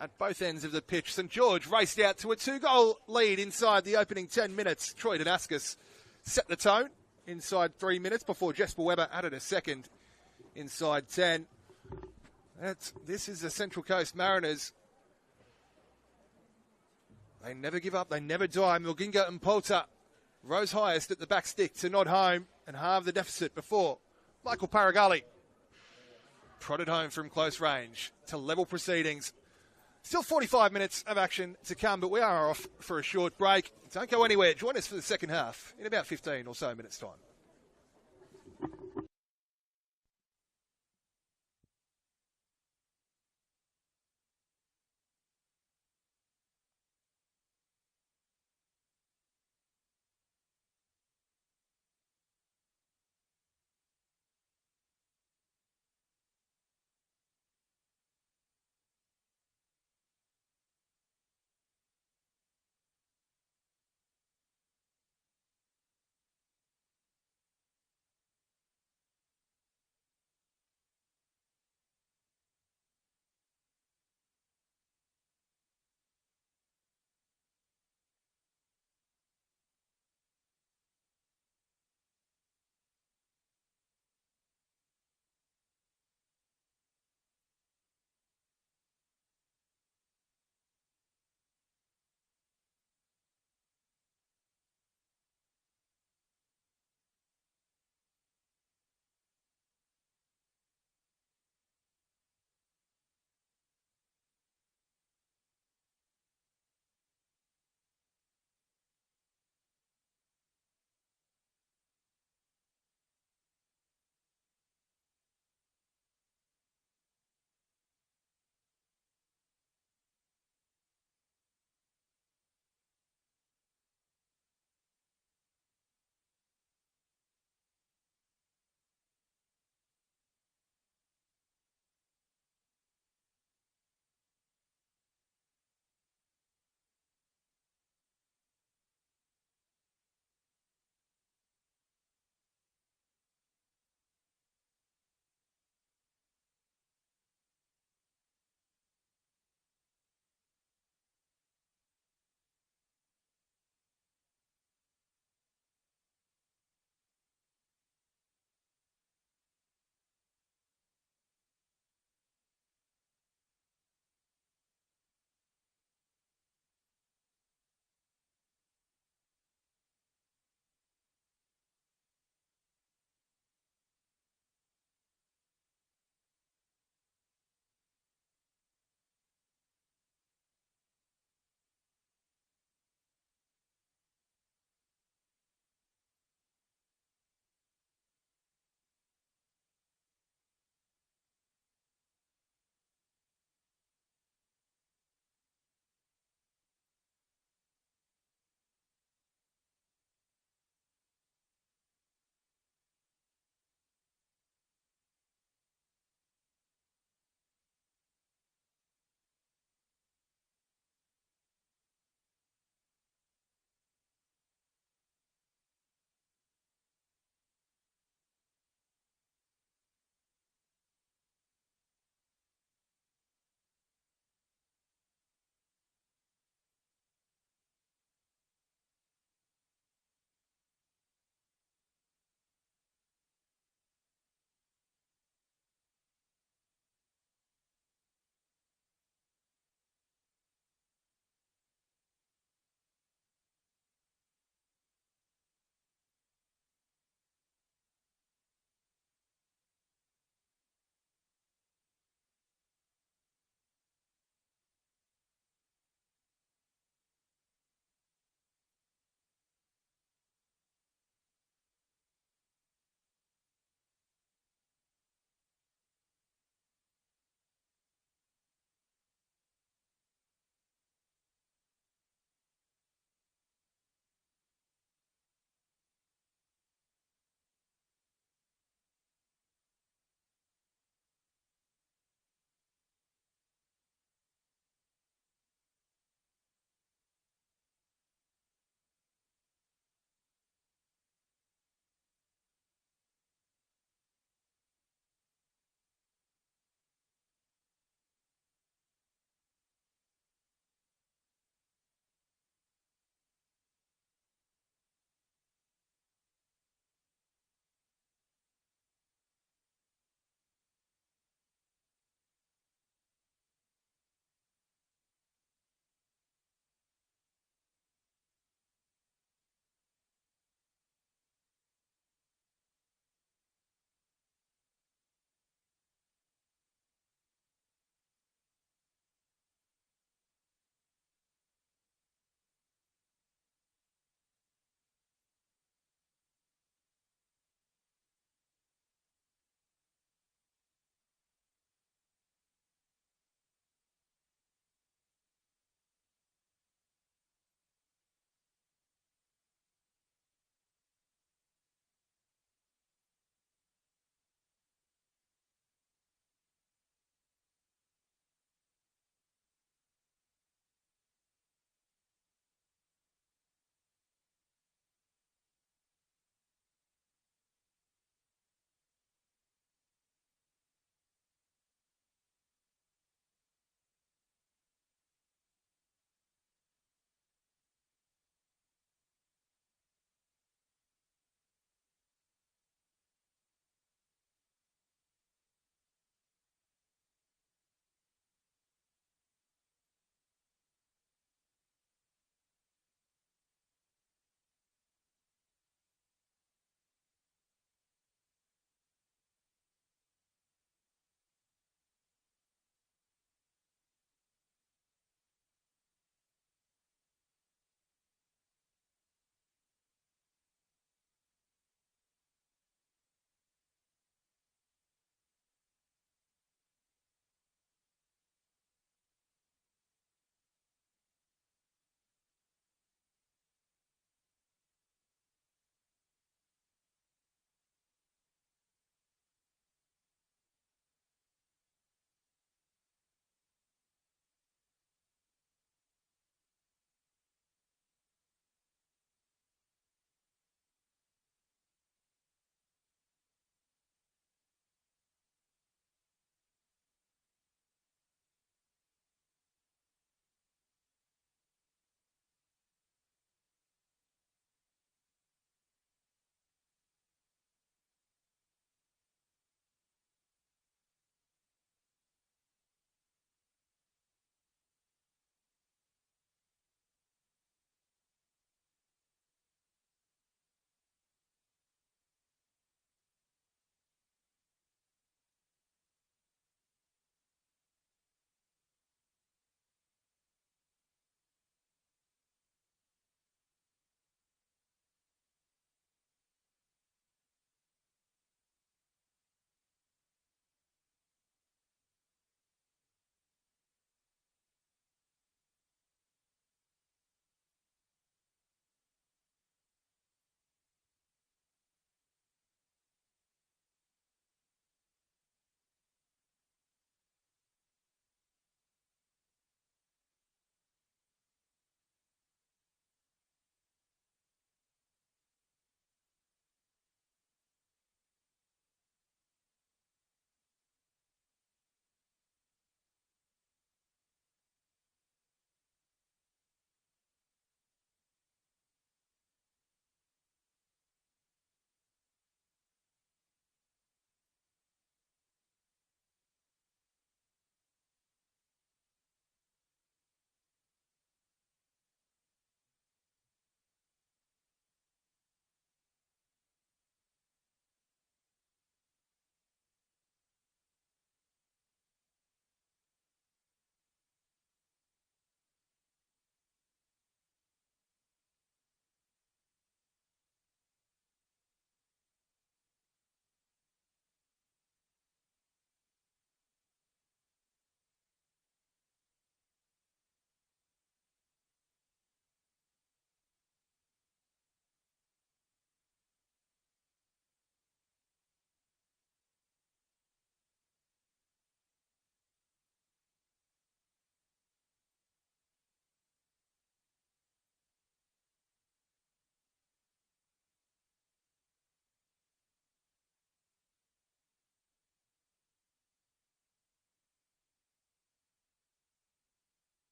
at both ends of the pitch. St George raced out to a 2-goal lead inside the opening 10 minutes. Troy Damascus set the tone inside 3 minutes before Jesper Webber added a second inside 10. This is the Central Coast Mariners. They never give up, they never die. Mulginga and Polter rose highest at the back stick to nod home and halve the deficit before Michael Paragalli prodded home from close range to level proceedings. Still 45 minutes of action to come, but we are off for a short break. Don't go anywhere. Join us for the second half in about 15 or so minutes' time.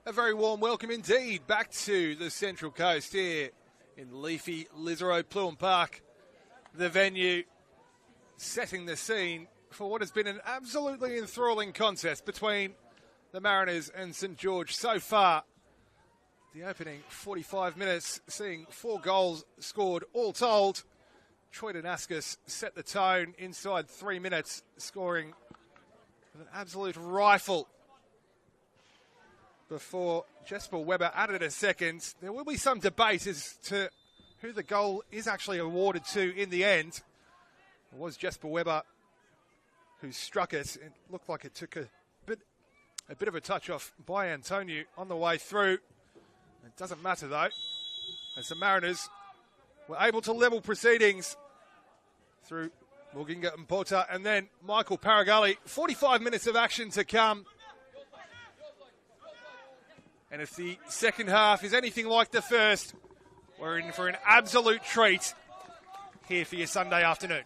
A very warm welcome indeed back to the Central Coast here in leafy Lisarow Plume Park. The venue setting the scene for what has been an absolutely enthralling contest between the Mariners and St George so far. The opening 45 minutes seeing 4 goals scored all told. Troy Danaskis set the tone inside 3 minutes, scoring with an absolute rifle before Jesper Weber added a second. There will be some debate as to who the goal is actually awarded to in the end. It was Jesper Weber who struck it. It looked like it took a bit of a touch off by Antonio on the way through. It doesn't matter though, as the Mariners were able to level proceedings through Muginga and Pota and then Michael Paragalli. 45 minutes of action to come. And if the second half is anything like the first, we're in for an absolute treat here for your Sunday afternoon.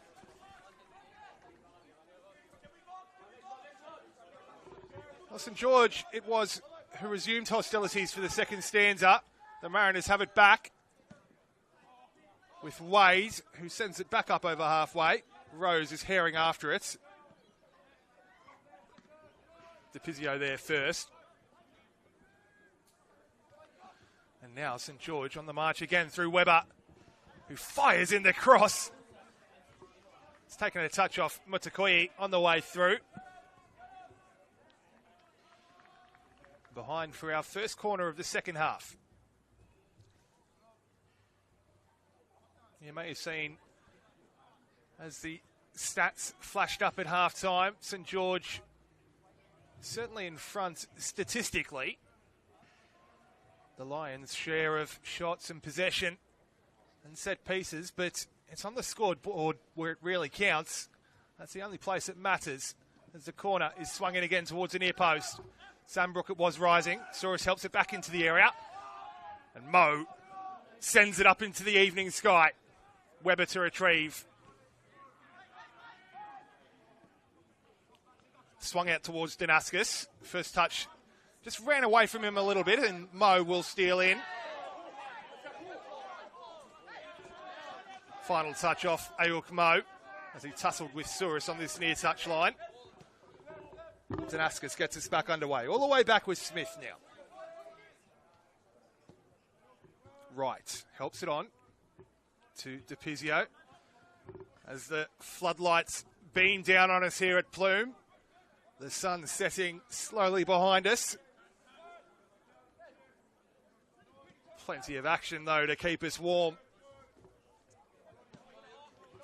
Well, St George, it was who resumed hostilities for the second stanza. The Mariners have it back with Wade, who sends it back up over halfway. Rose is herring after it. DePizio there first. And now St George on the march again through Weber, who fires in the cross. It's taken a touch off Mutakoyi on the way through. Behind for our first corner of the second half. You may have seen as the stats flashed up at half-time, St George certainly in front statistically. The Lions' share of shots and possession and set pieces, but it's on the scoreboard where it really counts. That's the only place that matters as the corner is swung in again towards the near post. Sandbrook it was rising. Soros helps it back into the area. And Mo sends it up into the evening sky. Weber to retrieve. Swung out towards Danaskis. First touch just ran away from him a little bit, and Mo will steal in. Final touch off Ayuk Mo as he tussled with Souris on this near touch line. Danaskis gets us back underway. All the way back with Smith now. Right, helps it on to DePizio as the floodlights beam down on us here at Plume. The sun setting slowly behind us. Plenty of action, though, to keep us warm.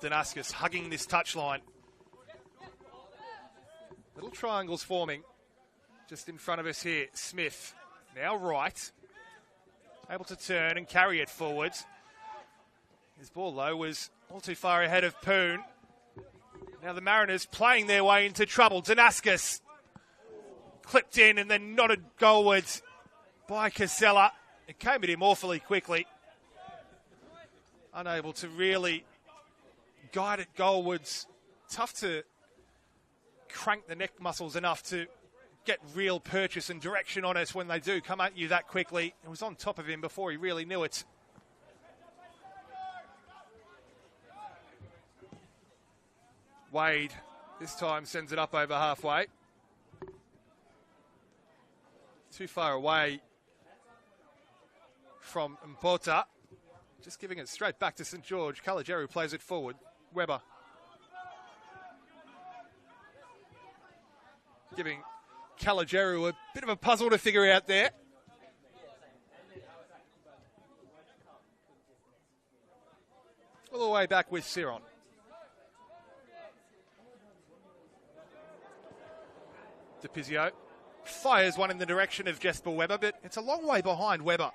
Danaskis hugging this touchline. Little triangles forming just in front of us here. Smith, now right. Able to turn and carry it forwards. His ball, though, was all too far ahead of Poon. Now the Mariners playing their way into trouble. Danaskis clipped in and then nodded goalwards by Casella. It came at him awfully quickly. Unable to really guide it goalwards. Tough to crank the neck muscles enough to get real purchase and direction on us when they do come at you that quickly. It was on top of him before he really knew it. Wade this time sends it up over halfway. Too far away from Mpota. Just giving it straight back to St George. Caligeru plays it forward. Weber. Giving Caligeru a bit of a puzzle to figure out there. All the way back with Siron. DePizio fires one in the direction of Jesper Weber, but it's a long way behind Weber.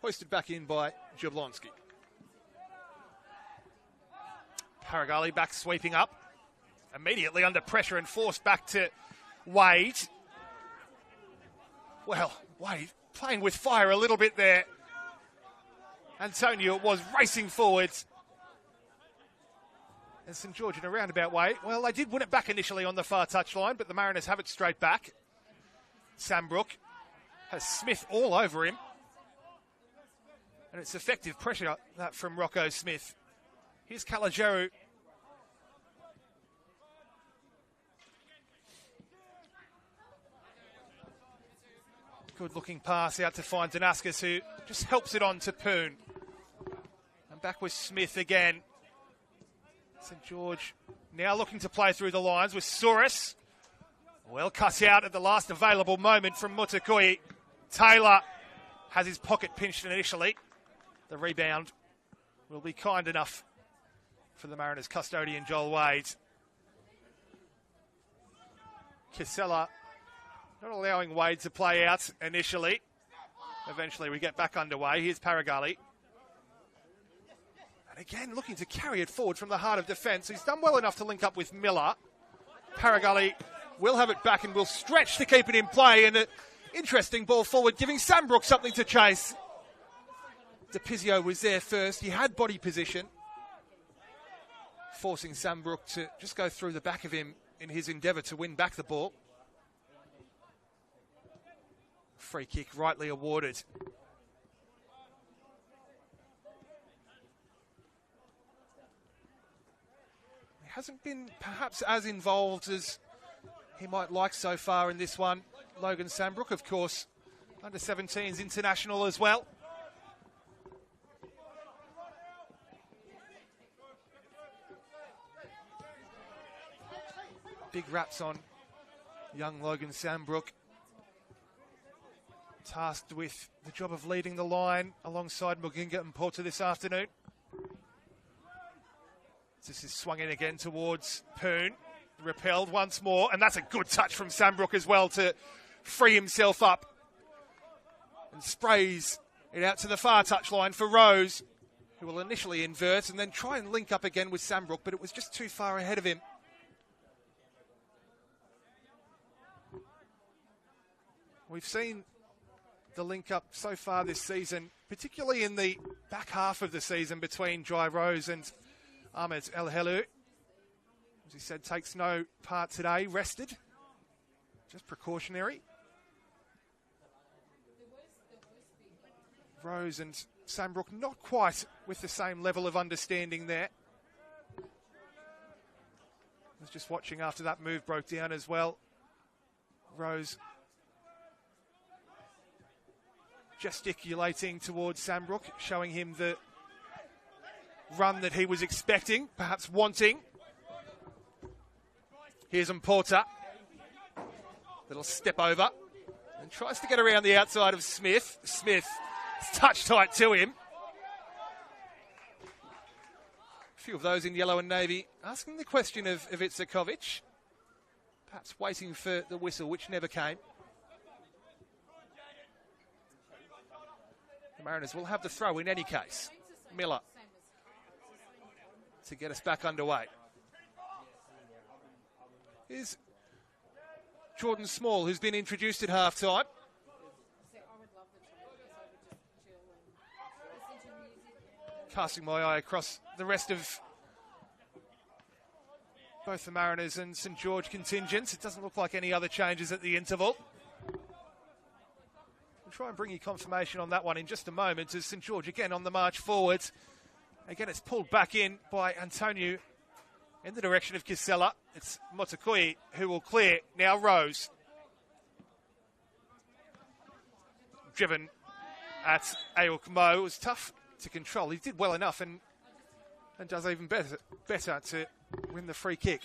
Hoisted back in by Jablonski. Paragali back sweeping up. Immediately under pressure and forced back to Wade. Well, Wade playing with fire a little bit there. Antonio was racing forwards. And St George in a roundabout way. Well, they did win it back initially on the far touchline, but the Mariners have it straight back. Sambrook has Smith all over him. And it's effective pressure, that from Rocco Smith. Here's Kalajeru. Good looking pass out to find Danaskas, who just helps it on to Poon. And back with Smith again. St George now looking to play through the lines with Souris. Well cut out at the last available moment from Mutakui. Taylor has his pocket pinched initially. The rebound will be kind enough for the Mariners custodian Joel Wade. Casella not allowing Wade to play out initially. Eventually we get back underway. Here's Paragali. And again looking to carry it forward from the heart of defence. He's done well enough to link up with Miller. Paragali will have it back and will stretch to keep it in play. And an interesting ball forward, giving Sambrook something to chase. DePizio was there first. He had body position, forcing Sambrook to just go through the back of him in his endeavour to win back the ball. Free kick rightly awarded. He hasn't been perhaps as involved as he might like so far in this one. Logan Sambrook, of course, under 17s international as well. Big raps on young Logan Sambrook. Tasked with the job of leading the line alongside Muginga and Porter this afternoon. This is swung in again towards Poon. Repelled once more, and that's a good touch from Sambrook as well to free himself up. And sprays it out to the far touchline for Rose, who will initially invert and then try and link up again with Sambrook, but it was just too far ahead of him. We've seen the link up so far this season, particularly in the back half of the season between Jai Rose and Ahmed El Helu. As he said, takes no part today, rested, just precautionary. Rose and Sambrook not quite with the same level of understanding there. I was just watching after that move broke down as well. Rose gesticulating towards Sambrook, showing him the run that he was expecting, perhaps wanting. Here's Mporta. Little step over. And tries to get around the outside of Smith. Smith is touch tight to him. A few of those in yellow and navy asking the question of Itzakovic. Perhaps waiting for the whistle, which never came. The Mariners will have the throw in any case. Miller to get us back underway. Here's Jordan Small, who's been introduced at half-time. Casting my eye across the rest of both the Mariners and St George contingents. It doesn't look like any other changes at the interval. We'll try and bring you confirmation on that one in just a moment as St George again on the march forwards. Again, it's pulled back in by Antonio in the direction of Kisela. It's Motakui who will clear. Now Rose. Driven at Ayuk Mo. It was tough to control. He did well enough and does even better to win the free kick.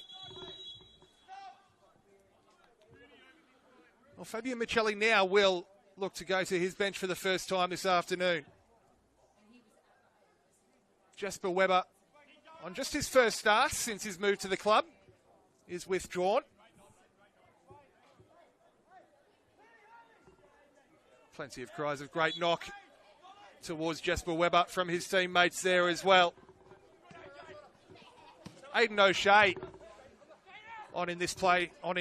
Well, Fabio Michelli now will look to go to his bench for the first time this afternoon. Jasper Weber, on just his first start since his move to the club, is withdrawn. Plenty of cries of great knock towards Jasper Weber from his teammates there as well. Aidan O'Shea on in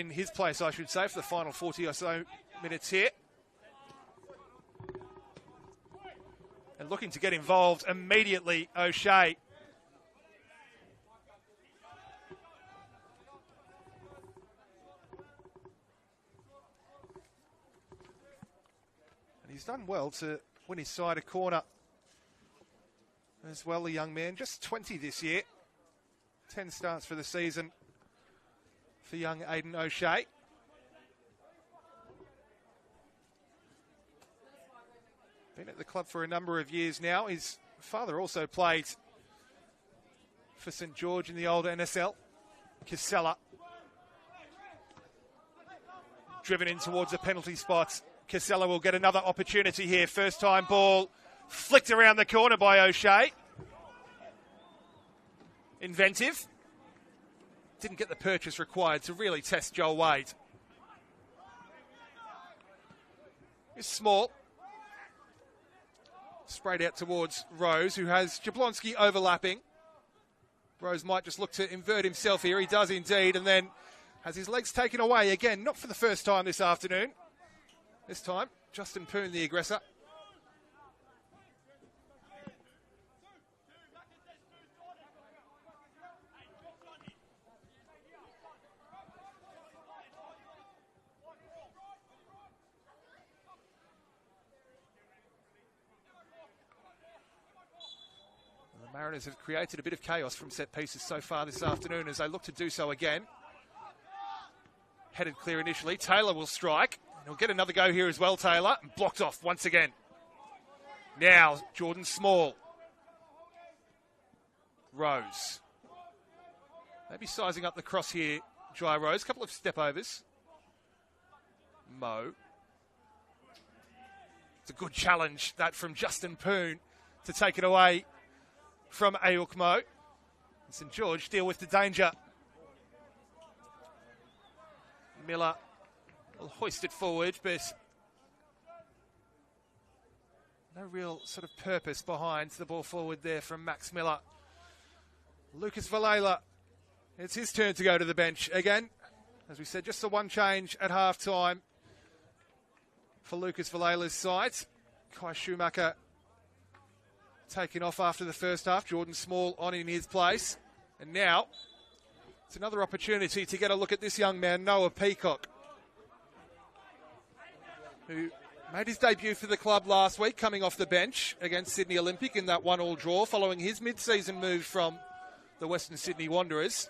his place, I should say, for the final 40 or so minutes here. And looking to get involved immediately, O'Shea. And he's done well to win his side a corner as well, the young man. Just 20 this year. 10 starts for the season for young Aidan O'Shea. Been at the club for a number of years now. His father also played for St George in the old NSL. Casella. Driven in towards the penalty spot. Casella will get another opportunity here. First time ball flicked around the corner by O'Shea. Inventive. Didn't get the purchase required to really test Joel Wade. It's small. Sprayed out towards Rose, who has Jablonski overlapping. Rose might just look to invert himself here. He does indeed, and then has his legs taken away again. Not for the first time this afternoon. This time, Justin Poon, the aggressor. Mariners have created a bit of chaos from set pieces so far this afternoon as they look to do so again. Headed clear initially. Taylor will strike. He'll get another go here as well, Taylor. And blocked off once again. Now, Jordan Small. Rose. Maybe sizing up the cross here, Jai Rose. Couple of step overs. Mo. It's a good challenge, that from Justin Poon to take it away from Ayuk Mo. St George deal with the danger. Miller will hoist it forward, but no real sort of purpose behind the ball forward there from Max Miller. Lucas Valela, it's his turn to go to the bench again. As we said, just the one change at half-time for Lucas Valela's side. Kai Schumacher taken off after the first half. Jordan Small on in his place. And now, it's another opportunity to get a look at this young man, Noah Peacock, who made his debut for the club last week, coming off the bench against Sydney Olympic in that 1-1 draw, following his mid-season move from the Western Sydney Wanderers.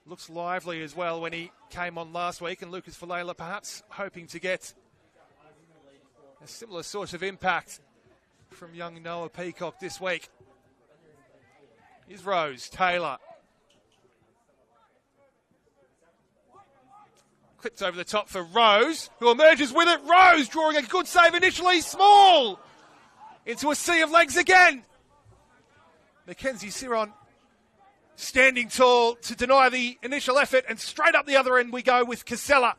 Looks lively as well when he came on last week, and Lucas Valela perhaps hoping to get a similar sort of impact from young Noah Peacock this week. Here's Rose, Taylor. Clipped over the top for Rose, who emerges with it. Rose drawing a good save initially. Small into a sea of legs again. Mackenzie Siron standing tall to deny the initial effort, and straight up the other end we go with Casella.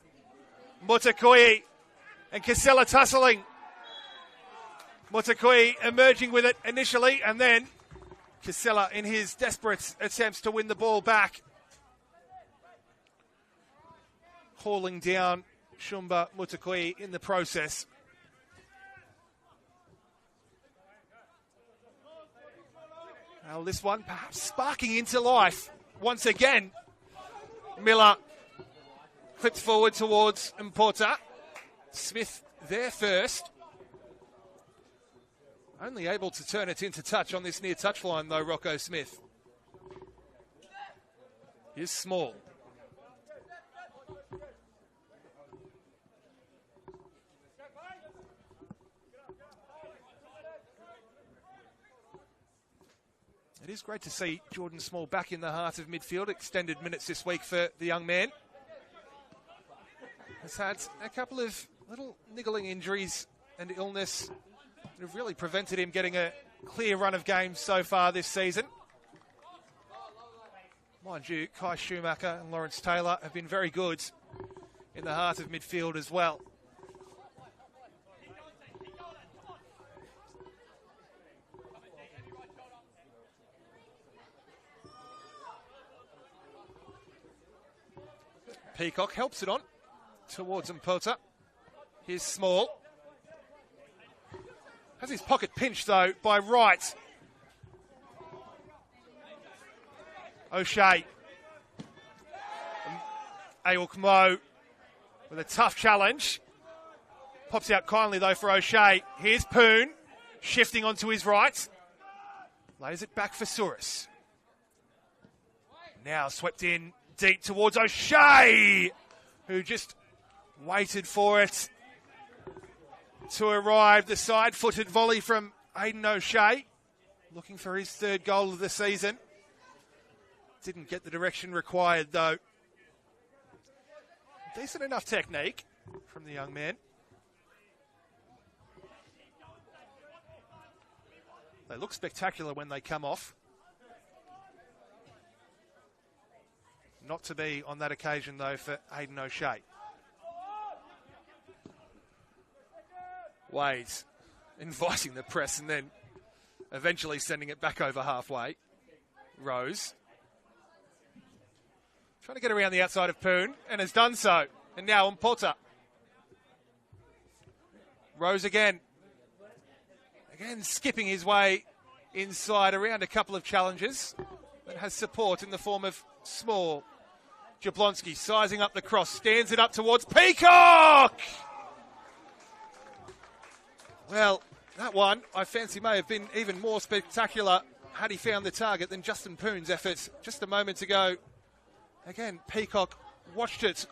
Mutakoi and Casella tussling. Mutakoi emerging with it initially, and then Casella in his desperate attempts to win the ball back, hauling down Shumba Mutakoi in the process. Well, this one perhaps sparking into life once again. Miller clipped forward towards Mporta. Smith there first. Only able to turn it into touch on this near touchline though, Rocco Smith. Here's Small. It is great to see Jordan Small back in the heart of midfield. Extended minutes this week for the young man. Has had a couple of little niggling injuries and illness that have really prevented him getting a clear run of games so far this season. Mind you, Kai Schumacher and Lawrence Taylor have been very good in the heart of midfield as well. Peacock helps it on towards Mpota. Here's Small. Has his pocket pinched, though, by Wright. O'Shea. Ayuk Mo with a tough challenge. Pops out kindly, though, for O'Shea. Here's Poon, shifting onto his right. Lays it back for Souris. Now swept in deep towards O'Shea, who just waited for it to arrive. The side-footed volley from Aidan O'Shea, looking for his third goal of the season. Didn't get the direction required, though. Decent enough technique from the young man. They look spectacular when they come off. Not to be on that occasion, though, for Aidan O'Shea. Wades inviting the press and then eventually sending it back over halfway. Rose trying to get around the outside of Poon and has done so. And now Mpota. Rose again. Again skipping his way inside around a couple of challenges. That has support in the form of Small. Jablonski sizing up the cross. Stands it up towards Peacock! Well, that one I fancy may have been even more spectacular had he found the target than Justin Poon's efforts just a moment ago. Again, Peacock watched it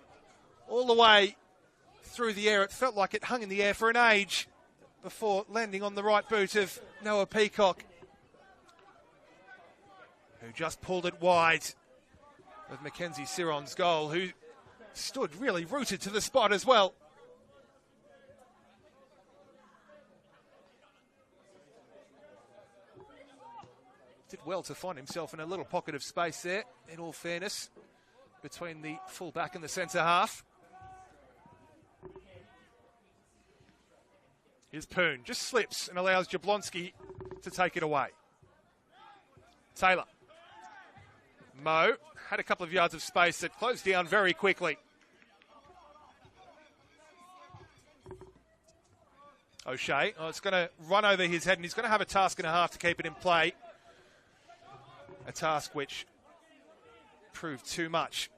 all the way through the air. It felt like it hung in the air for an age before landing on the right boot of Noah Peacock, who just pulled it wide of Mackenzie Siron's goal, who stood really rooted to the spot as well. Did well to find himself in a little pocket of space there, in all fairness, between the full-back and the centre half. Here's Poon, just slips and allows Jablonski to take it away. Taylor. Mo had a couple of yards of space that closed down very quickly. O'Shea, it's going to run over his head and he's going to have a task and a half to keep it in play. A task which proved too much.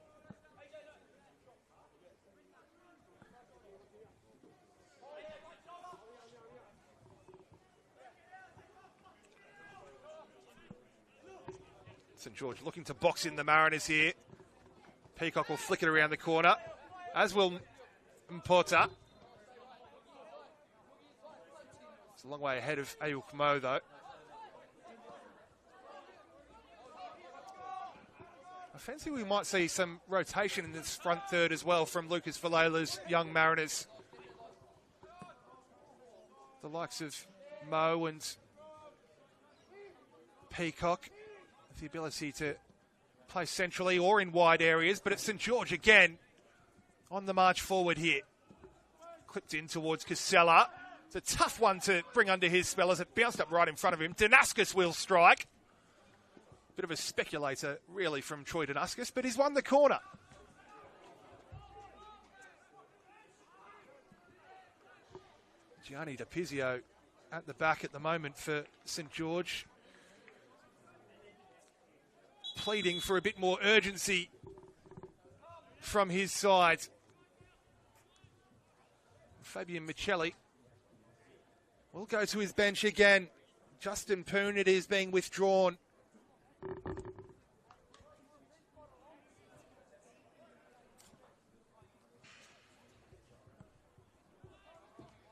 St George looking to box in the Mariners here. Peacock will flick it around the corner, as will Mpota. It's a long way ahead of Ayuk Mo, though. I fancy we might see some rotation in this front third as well from Lucas Valela's young Mariners. The likes of Mo and Peacock with the ability to play centrally or in wide areas, but it's St George again on the march forward here. Clipped in towards Casella. It's a tough one to bring under his spell as it bounced up right in front of him. Danascus will strike. Bit of a speculator, really, from Troy Danascus, but he's won the corner. Gianni DiPizio at the back at the moment for St George, pleading for a bit more urgency from his side. Fabian Michelli will go to his bench again. Justin Poon, it is being withdrawn.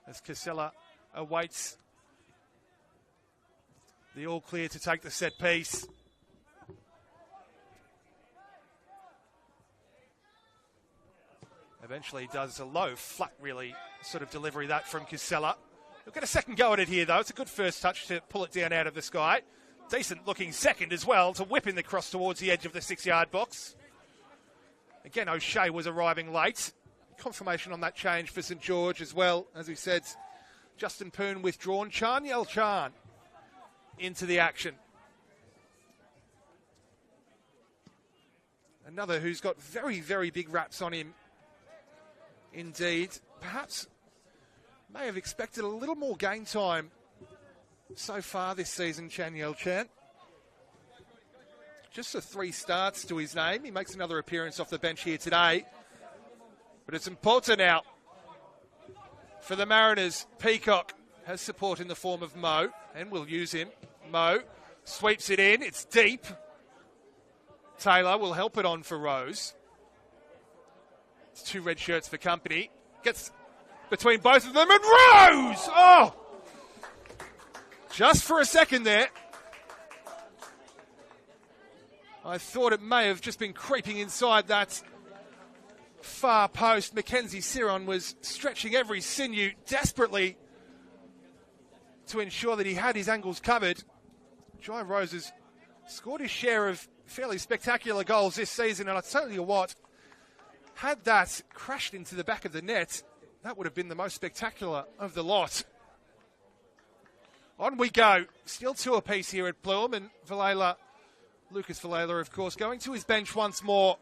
As Casella awaits the all clear to take the set piece. Eventually does a low, flat, really, sort of delivery that from Casella. We'll get a second go at it here, though. It's a good first touch to pull it down out of the sky. Decent looking second as well to whip in the cross towards the edge of the 6-yard box. Again, O'Shea was arriving late. Confirmation on that change for St George as well. As we said, Justin Poon withdrawn. Chanyel Chan into the action. Another who's got very, very big raps on him. Indeed, perhaps may have expected a little more game time so far this season, Chan Yelchan. Just the 3 starts to his name. He makes another appearance off the bench here today. But it's important now for the Mariners. Peacock has support in the form of Mo and will use him. Mo sweeps it in. It's deep. Taylor will help it on for Rose. It's 2 red shirts for company. Gets between both of them and Rose! Oh! Just for a second there, I thought it may have just been creeping inside that far post. Mackenzie Siron was stretching every sinew desperately to ensure that he had his angles covered. Jai Rose has scored his share of fairly spectacular goals this season, and I tell you what, had that crashed into the back of the net, that would have been the most spectacular of the lot. On we go. Still 2 apiece here at Bloom, and Lucas Valela, of course, going to his bench once more.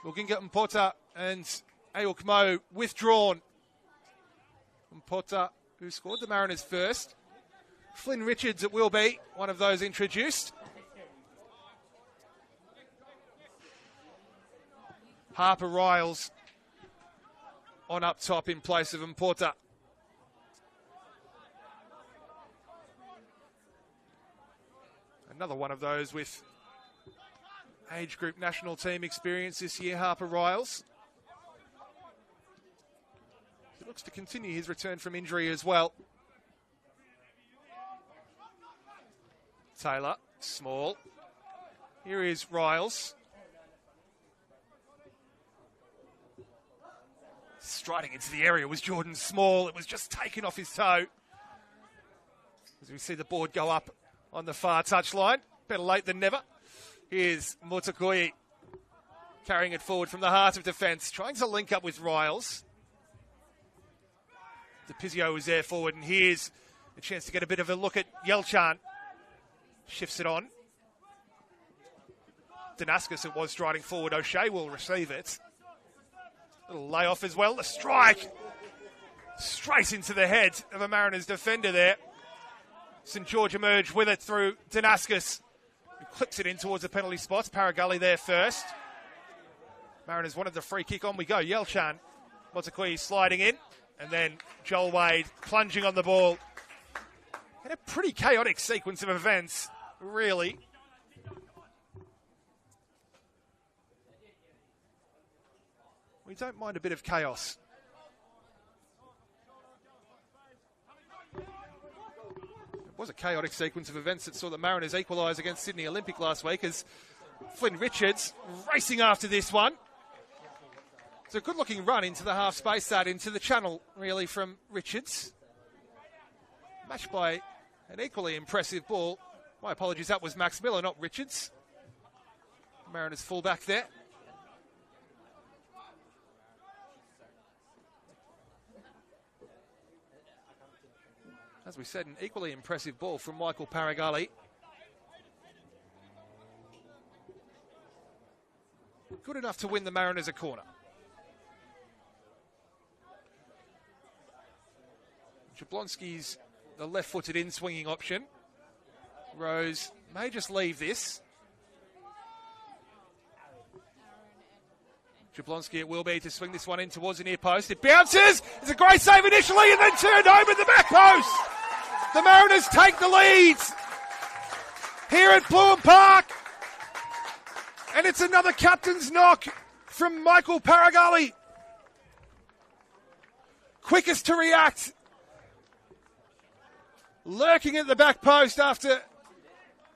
Luginga Mpota and Ayuk Mo withdrawn. Mpota, who scored the Mariners first. Flynn Richards, it will be one of those introduced. Harper Riles on up top in place of Mpota. Another one of those with age group national team experience this year, Harper Riles. He looks to continue his return from injury as well. Taylor, small. Here is Riles. Striding into the area was Jordan Small. It was just taken off his toe. As we see the board go up on the far touchline. Better late than never. Here's Mutakui carrying it forward from the heart of defence, trying to link up with Riles. DePizio was there forward, and here's a chance to get a bit of a look at Yelchan. Shifts it on. Damascus, it was striding forward. O'Shea will receive it. Little layoff as well. The strike straight into the head of a Mariners defender there. St George emerged with it through Damascus, who clicks it in towards the penalty spots. Paragully there first. Mariners wanted the free kick. On we go. Yelchan. Motakui sliding in. And then Joel Wade plunging on the ball. And a pretty chaotic sequence of events, really. We don't mind a bit of chaos. It was a chaotic sequence of events that saw the Mariners equalise against Sydney Olympic last week as Flynn Richards racing after this one. It's a good-looking run into the half space, that into the channel, really, from Richards. Matched by an equally impressive ball. My apologies, that was Max Miller, not Richards. Mariners fullback there. As we said, an equally impressive ball from Michael Paragali. Good enough to win the Mariners a corner. Jablonski's the left-footed in-swinging option. Rose may just leave this. Jablonski it will be to swing this one in towards the near post. It bounces. It's a great save initially and then turned over the back post. The Mariners take the lead here at Bloom Park. And it's another captain's knock from Michael Paragali. Quickest to react. Lurking at the back post after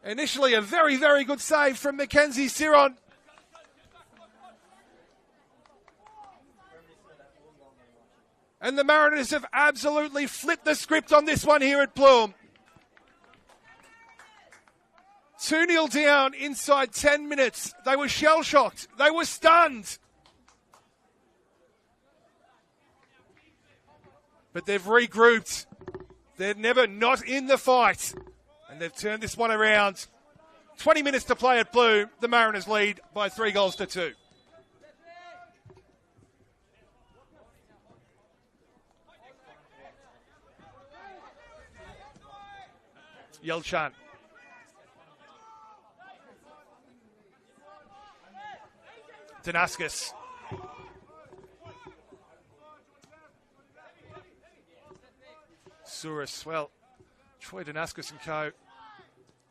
initially a very, very good save from Mackenzie Siron. And the Mariners have absolutely flipped the script on this one here at Bloom. 2-0 down inside 10 minutes. They were shell-shocked. They were stunned. But they've regrouped. They're never not in the fight. And they've turned this one around. 20 minutes to play at Bloom. The Mariners lead by 3-2. Yelchan. Danaskas. Souris. Well, Troy Danaskas and co,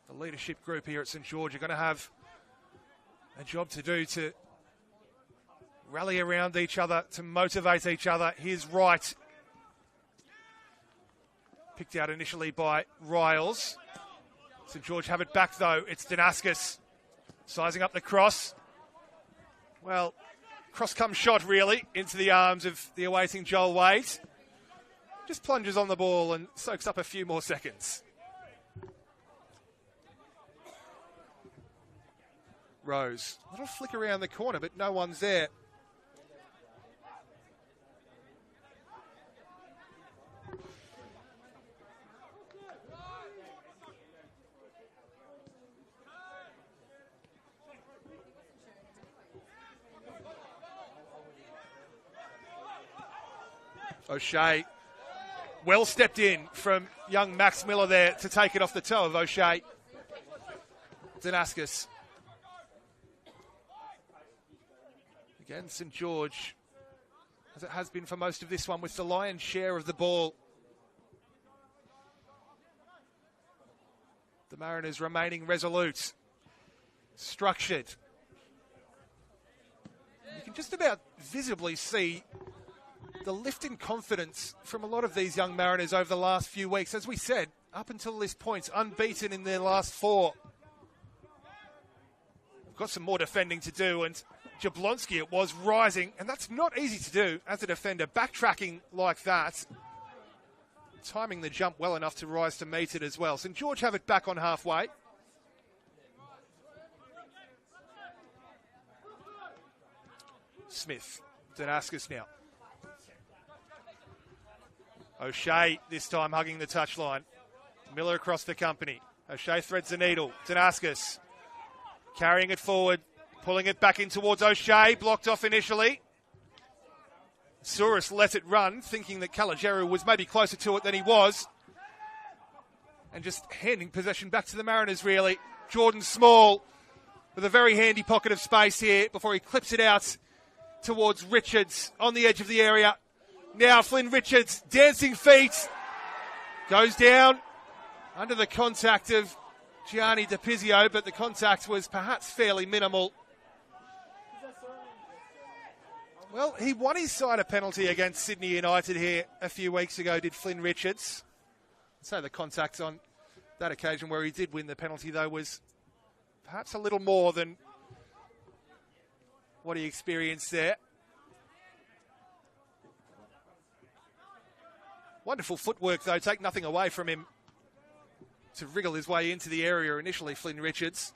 the leadership group here at St George, are going to have a job to do to rally around each other, to motivate each other. Here's Wright. Picked out initially by Riles. St George have it back though. It's Danaskas sizing up the cross. Well, cross comes shot really into the arms of the awaiting Joel Wade. Just plunges on the ball and soaks up a few more seconds. Rose. A little flick around the corner, but no one's there. O'Shea, well stepped in from young Max Miller there to take it off the toe of O'Shea. Danaskas. Again, St George, as it has been for most of this one, with the lion's share of the ball. The Mariners remaining resolute, structured. You can just about visibly see the lift in confidence from a lot of these young Mariners over the last few weeks. As we said, up until this point, unbeaten in their last 4. We've got some more defending to do, and Jablonski, it was rising, and that's not easy to do as a defender, backtracking like that. Timing the jump well enough to rise to meet it as well. St George have it back on halfway. Smith, Danaskas now. O'Shea this time hugging the touchline. Miller across the company. O'Shea threads the needle. Danaskas carrying it forward, pulling it back in towards O'Shea. Blocked off initially. Souris let it run, thinking that Caligeru was maybe closer to it than he was. And just handing possession back to the Mariners, really. Jordan Small with a very handy pocket of space here before he clips it out towards Richards on the edge of the area. Now Flynn Richards, dancing feet, goes down under the contact of Gianni DiPizio, but the contact was perhaps fairly minimal. Well, he won his side a penalty against Sydney United here a few weeks ago, did Flynn Richards. So the contact on that occasion where he did win the penalty, though, was perhaps a little more than what he experienced there. Wonderful footwork, though. Take nothing away from him to wriggle his way into the area initially, Flynn Richards.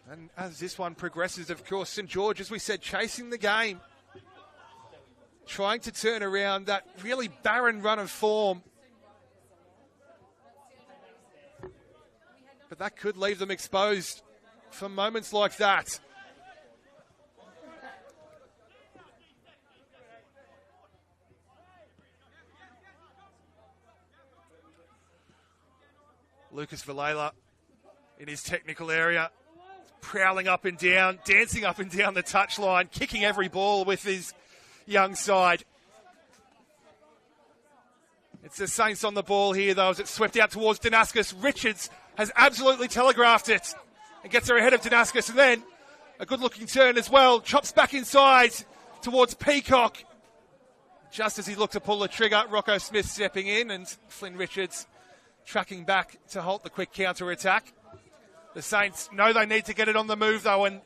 And as this one progresses, of course, St George, as we said, chasing the game. Trying to turn around that really barren run of form. But that could leave them exposed for moments like that. Lucas Villela in his technical area, prowling up and down, dancing up and down the touchline, kicking every ball with his young side. It's the Saints on the ball here, though, as it's swept out towards Danaskas. Richards has absolutely telegraphed it and gets her ahead of Danaskas, and then a good-looking turn as well. Chops back inside towards Peacock. Just as he looked to pull the trigger, Rocco Smith stepping in, and Flynn Richards tracking back to halt the quick counter-attack. The Saints know they need to get it on the move, though, and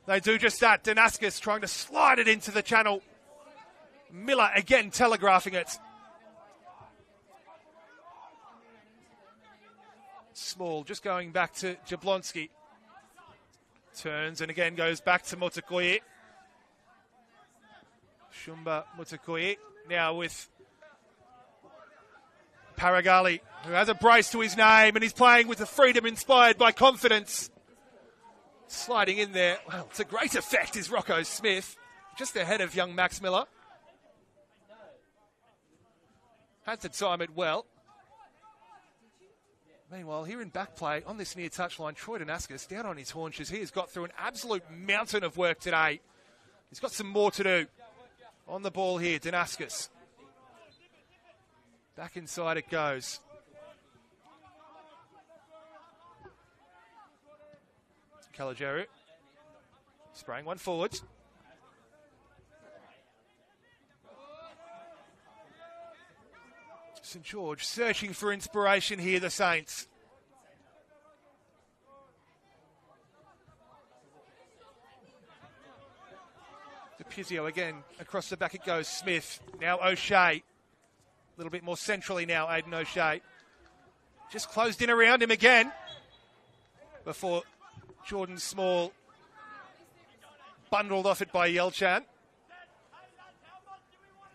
they do just that. Danaskas trying to slide it into the channel. Miller again telegraphing it. Small just going back to Jablonski. Turns and again goes back to Motokoye. Shumba Mutakoye now with Paragali, who has a brace to his name and he's playing with the freedom inspired by confidence. Sliding in there, well, to great effect is Rocco Smith, just ahead of young Max Miller. Had to time it well. Meanwhile, here in back play, on this near touchline, Troy Danaskis down on his haunches. He has got through an absolute mountain of work today. He's got some more to do. On the ball here, Danaskis. Back inside it goes. Kalajeru spraying one forwards. St George searching for inspiration here, the Saints. DePizio again, across the back it goes, Smith. Now O'Shea. A little bit more centrally now, Aiden O'Shea. Just closed in around him again before Jordan Small bundled off it by Yelchan.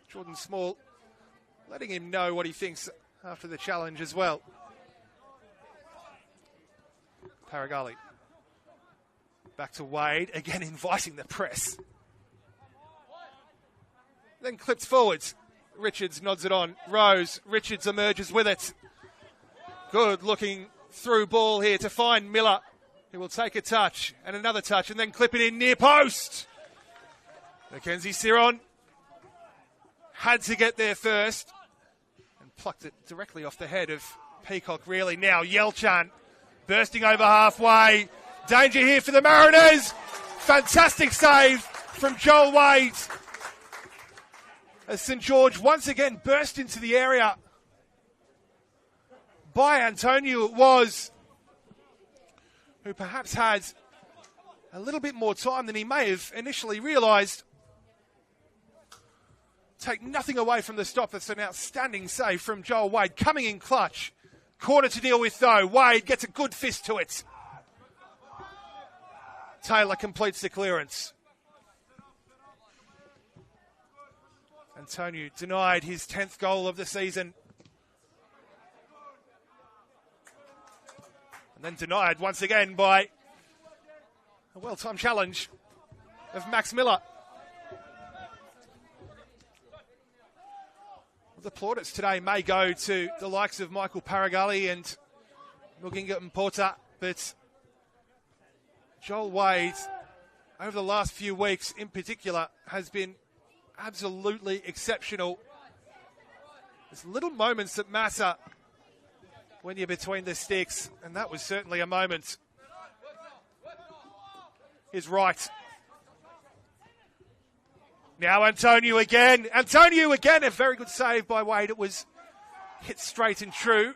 Jordan Small letting him know what he thinks after the challenge as well. Paragali. Back to Wade, again inviting the press. Then clipped forwards. Richards nods it on. Rose, Richards emerges with it. Good looking through ball here to find Miller, who will take a touch and another touch and then clip it in near post. Mackenzie Siron had to get there first and plucked it directly off the head of Peacock, really. Now Yelchan bursting over halfway. Danger here for the Mariners. Fantastic save from Joel Wade, as St George once again burst into the area by Antonio, it was, who perhaps had a little bit more time than he may have initially realised. Take nothing away from the stop. That's an outstanding save from Joel Wade, coming in clutch. Corner to deal with though. Wade gets a good fist to it. Taylor completes the clearance. Antonio denied his 10th goal of the season. And then denied once again by a well-timed challenge of Max Miller. Well, the plaudits today may go to the likes of Michael Paragali and Muginga Mporta, but Joel Wade, over the last few weeks in particular, has been absolutely exceptional. There's little moments that matter when you're between the sticks, and that was certainly a moment. He's right. Now Antonio again. Antonio again, a very good save by Wade. It was hit straight and true.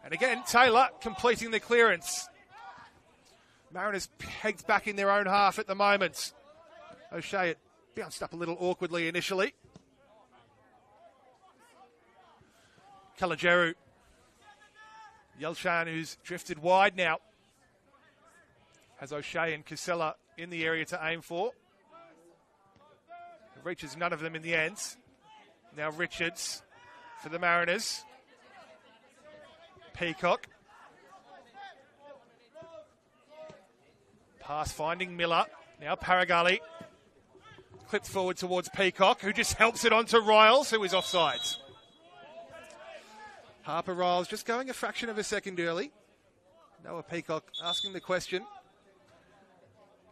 And again, Taylor completing the clearance. Mariners pegged back in their own half at the moment. O'Shea, it bounced up a little awkwardly initially. Kalajeru. Yelchan, who's drifted wide now, has O'Shea and Casella in the area to aim for. It reaches none of them in the end. Now Richards for the Mariners. Peacock. Pass finding Miller. Now Paragali. Clipped forward towards Peacock, who just helps it on to Riles, who is offside. Harper Riles just going a fraction of a second early. Noah Peacock asking the question.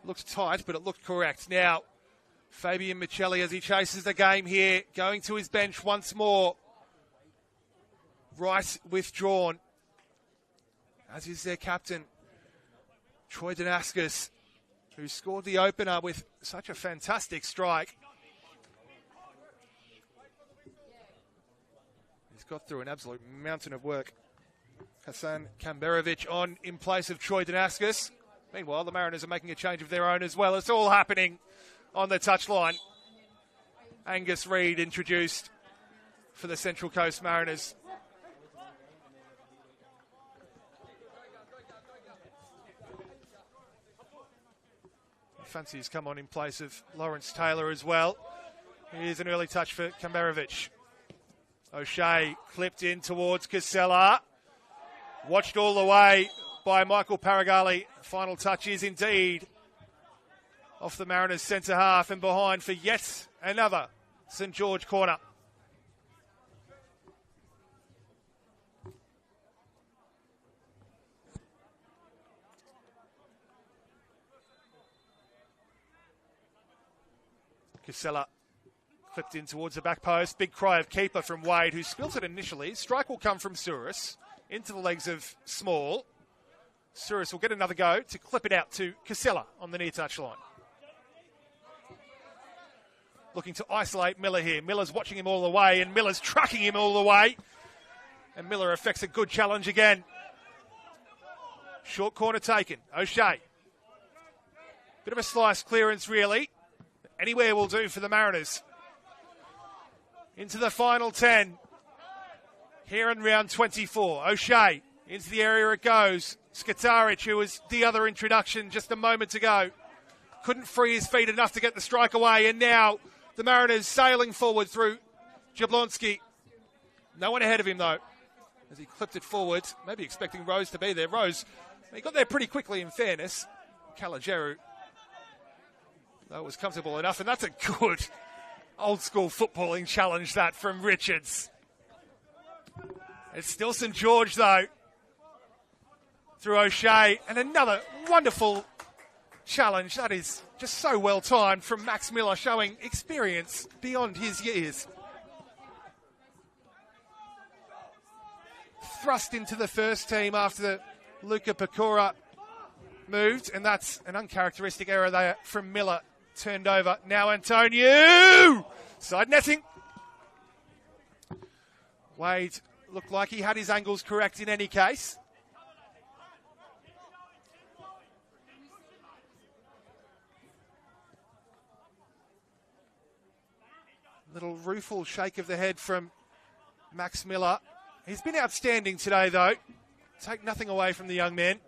Looked tight, but it looked correct. Now, Fabian Michelli, as he chases the game here, going to his bench once more. Right withdrawn, as is their captain, Troy Danaskis, who scored the opener with such a fantastic strike. He's got through an absolute mountain of work. Hasan Kamberovic on in place of Troy Danaskis. Meanwhile, the Mariners are making a change of their own as well. It's all happening on the touchline. Angus Reid introduced for the Central Coast Mariners. Fancy's come on in place of Lawrence Taylor as well. Here's an early touch for Kamberovic. O'Shea clipped in towards Casella. Watched all the way by Michael Paragali. Final touch is indeed off the Mariners' centre half and behind for yet another St George corner. Casella clipped in towards the back post. Big cry of keeper from Wade, who spilt it initially. Strike will come from Souris into the legs of Small. Souris will get another go to clip it out to Casella on the near touch line. Looking to isolate Miller here. Miller's watching him all the way, and Miller's trucking him all the way. And Miller effects a good challenge again. Short corner taken. O'Shea. Bit of a slice clearance, really. Anywhere will do for the Mariners. Into the final 10. Here in round 24. O'Shea. Into the area it goes. Skataric, who was the other introduction just a moment ago, couldn't free his feet enough to get the strike away. And now the Mariners sailing forward through Jablonski. No one ahead of him, though, as he clipped it forward. Maybe expecting Rose to be there. Rose, he got there pretty quickly, in fairness. Calageru, that was comfortable enough. And that's a good old-school footballing challenge, that, from Richards. It's still St George, though, through O'Shea. And another wonderful challenge. That is just so well timed from Max Miller, showing experience beyond his years. Thrust into the first team after Luca Pecora moved, and that's an uncharacteristic error there from Miller. Turned over. Now Antonio! Side netting. Wade looked like he had his angles correct in any case. Little rueful shake of the head from Max Miller. He's been outstanding today, though. Take nothing away from the young man.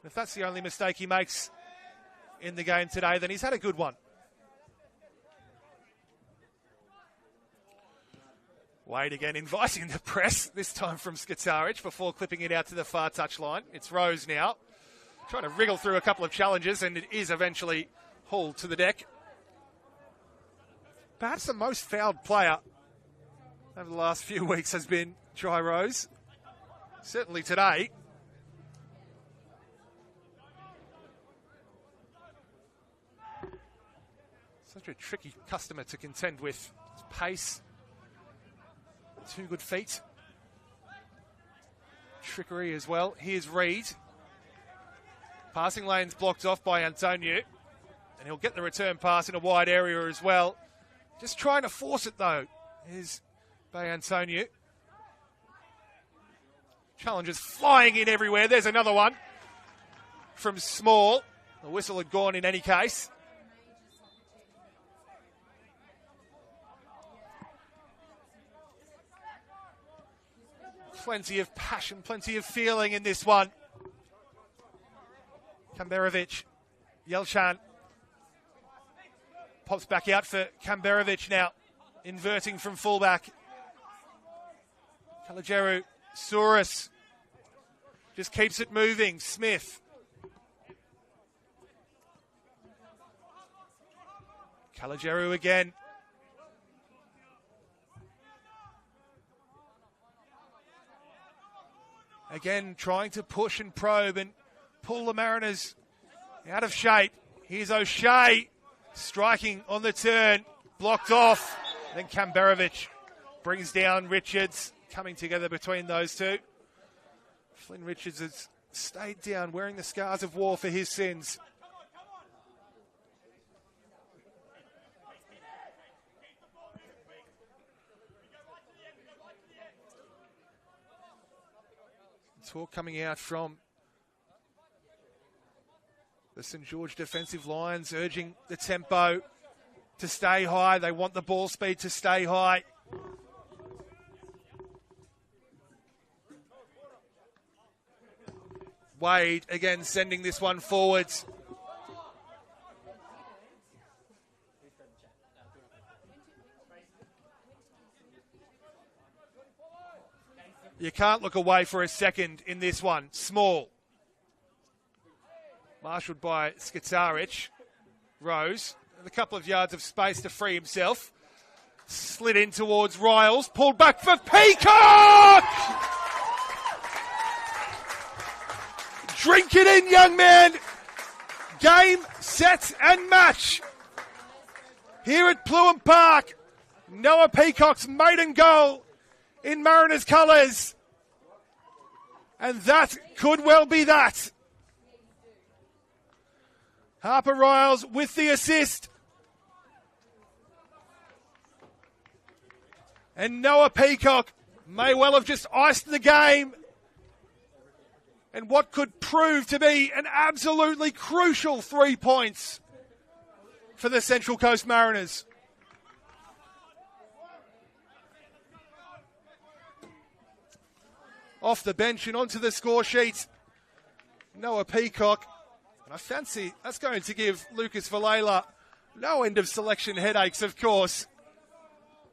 If that's the only mistake he makes in the game today, then he's had a good one. Wade again inviting the press, this time from Skataric, before clipping it out to the far touchline. It's Rose now, trying to wriggle through a couple of challenges, and it is eventually hauled to the deck. Perhaps the most fouled player over the last few weeks has been Jai Rose. Certainly today. Such a tricky customer to contend with. His pace, two good feet. Trickery as well. Here's Reid. Passing lane's blocked off by Antonio. And he'll get the return pass in a wide area as well. Just trying to force it, though, is by Antonio. Challenges flying in everywhere. There's another one from Small. The whistle had gone in any case. Plenty of passion, plenty of feeling in this one. Kamberovic, Yelchan. Pops back out for Kamberovic now, inverting from fullback. Calageru, Souris just keeps it moving. Smith. Calageru again. Again, trying to push and probe and pull the Mariners out of shape. Here's O'Shea. Striking on the turn, blocked off. Then Kamberovic brings down Richards, coming together between those two. Flynn Richards has stayed down, wearing the scars of war for his sins. Talk coming out from the St George defensive lines, urging the tempo to stay high. They want the ball speed to stay high. Wade again sending this one forwards. You can't look away for a second in this one. Small. Marshalled by Skitaric. Rose, with a couple of yards of space to free himself. Slid in towards Riles. Pulled back for Peacock! Drink it in, young man. Game, set and match. Here at Pluim Park. Noah Peacock's maiden goal in Mariners colours. And that could well be that. Harper Riles with the assist. And Noah Peacock may well have just iced the game. And what could prove to be an absolutely crucial 3 points for the Central Coast Mariners. Off the bench and onto the score sheet, Noah Peacock. And I fancy that's going to give Lucas Valela no end of selection headaches, of course.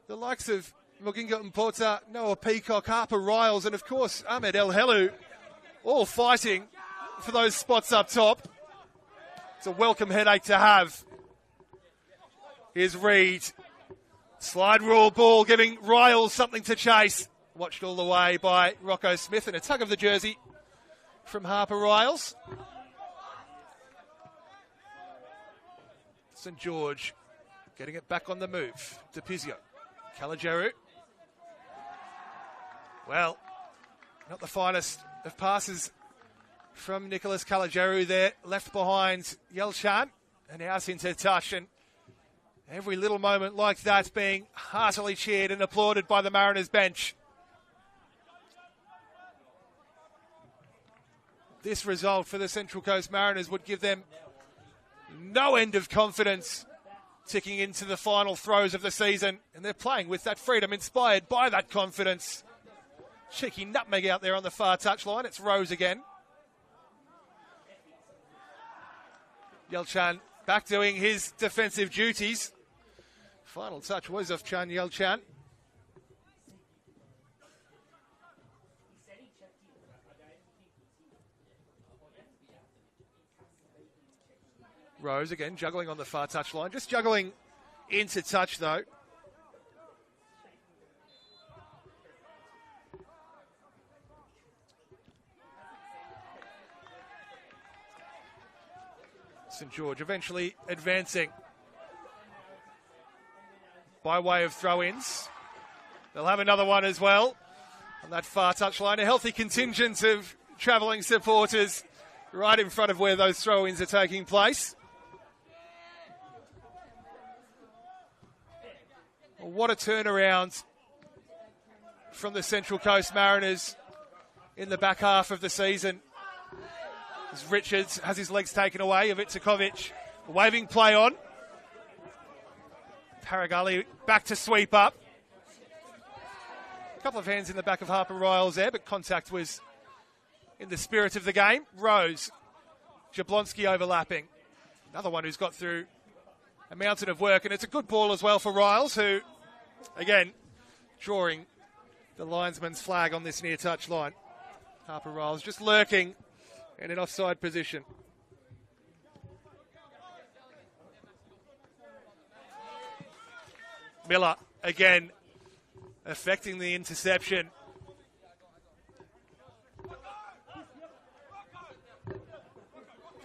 The likes of Muginga and Porta, Noah Peacock, Harper Riles, and of course Ahmed El Helu, all fighting for those spots up top. It's a welcome headache to have. Here's Reed. Slide rule ball, giving Riles something to chase. Watched all the way by Rocco Smith, and a tug of the jersey from Harper Riles. St George getting it back on the move. DePizio. Calageru. Well, not the finest of passes from Nicholas Calageru there. Left behind Yelchan and out into touch. And every little moment like that being heartily cheered and applauded by the Mariners bench. This result for the Central Coast Mariners would give them no end of confidence ticking into the final throes of the season. And they're playing with that freedom inspired by that confidence. Cheeky nutmeg out there on the far touchline. It's Rose again. Yelchan back doing his defensive duties. Final touch was of Chan Yelchan. Rose again juggling on the far touchline. Just juggling into touch though. St George eventually advancing by way of throw-ins. They'll have another one as well on that far touchline. A healthy contingent of travelling supporters right in front of where those throw-ins are taking place. Well, what a turnaround from the Central Coast Mariners in the back half of the season. As Richards has his legs taken away of Itzakovic. Waving play on. Paragali back to sweep up. A couple of hands in the back of Harper Riles there, but contact was in the spirit of the game. Rose. Jablonski overlapping. Another one who's got through a mountain of work, and it's a good ball as well for Riles, who, again, drawing the linesman's flag on this near touch line. Harper Riles just lurking in an offside position. Miller again affecting the interception.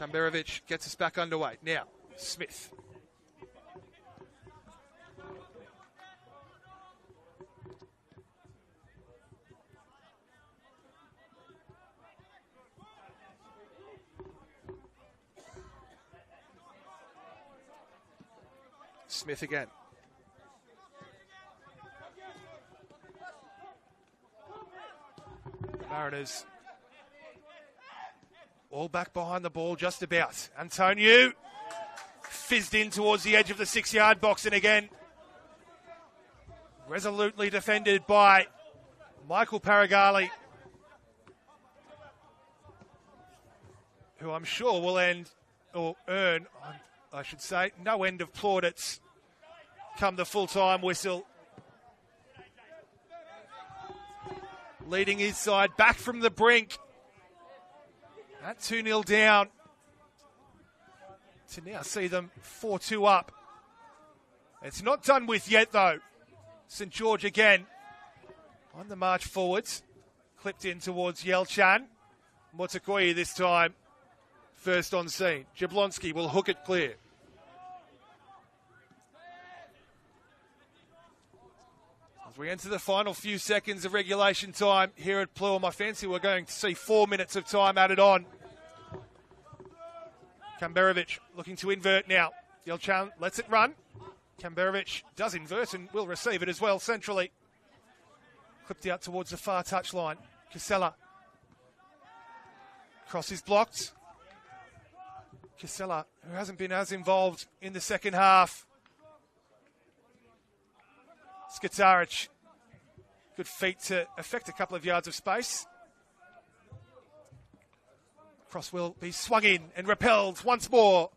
Kamberovic gets us back underway. Now, Smith. Smith again. Mariners all back behind the ball just about. Antonio fizzed in towards the edge of the 6-yard box, and again resolutely defended by Michael Paragali, who I'm sure will earn, I should say, no end of plaudits come the full-time whistle. leading his side back from the brink. At 2-0 down. To now see them 4-2 up. It's not done with yet, though. St. George again on the march forwards. Clipped in towards Yelchan. Motokoyi this time first on scene. Jablonski will hook it clear. As we enter the final few seconds of regulation time here at Pluim, I fancy we're going to see 4 minutes of time added on. Kamberovic looking to invert now. Yelchan lets it run. Kamberovic does invert and will receive it as well centrally. Clipped out towards the far touchline. Casella. Cross is blocked. Casella, who hasn't been as involved in the second half. Skitaric. Good feet to affect a couple of yards of space. Cross will be swung in and repelled once more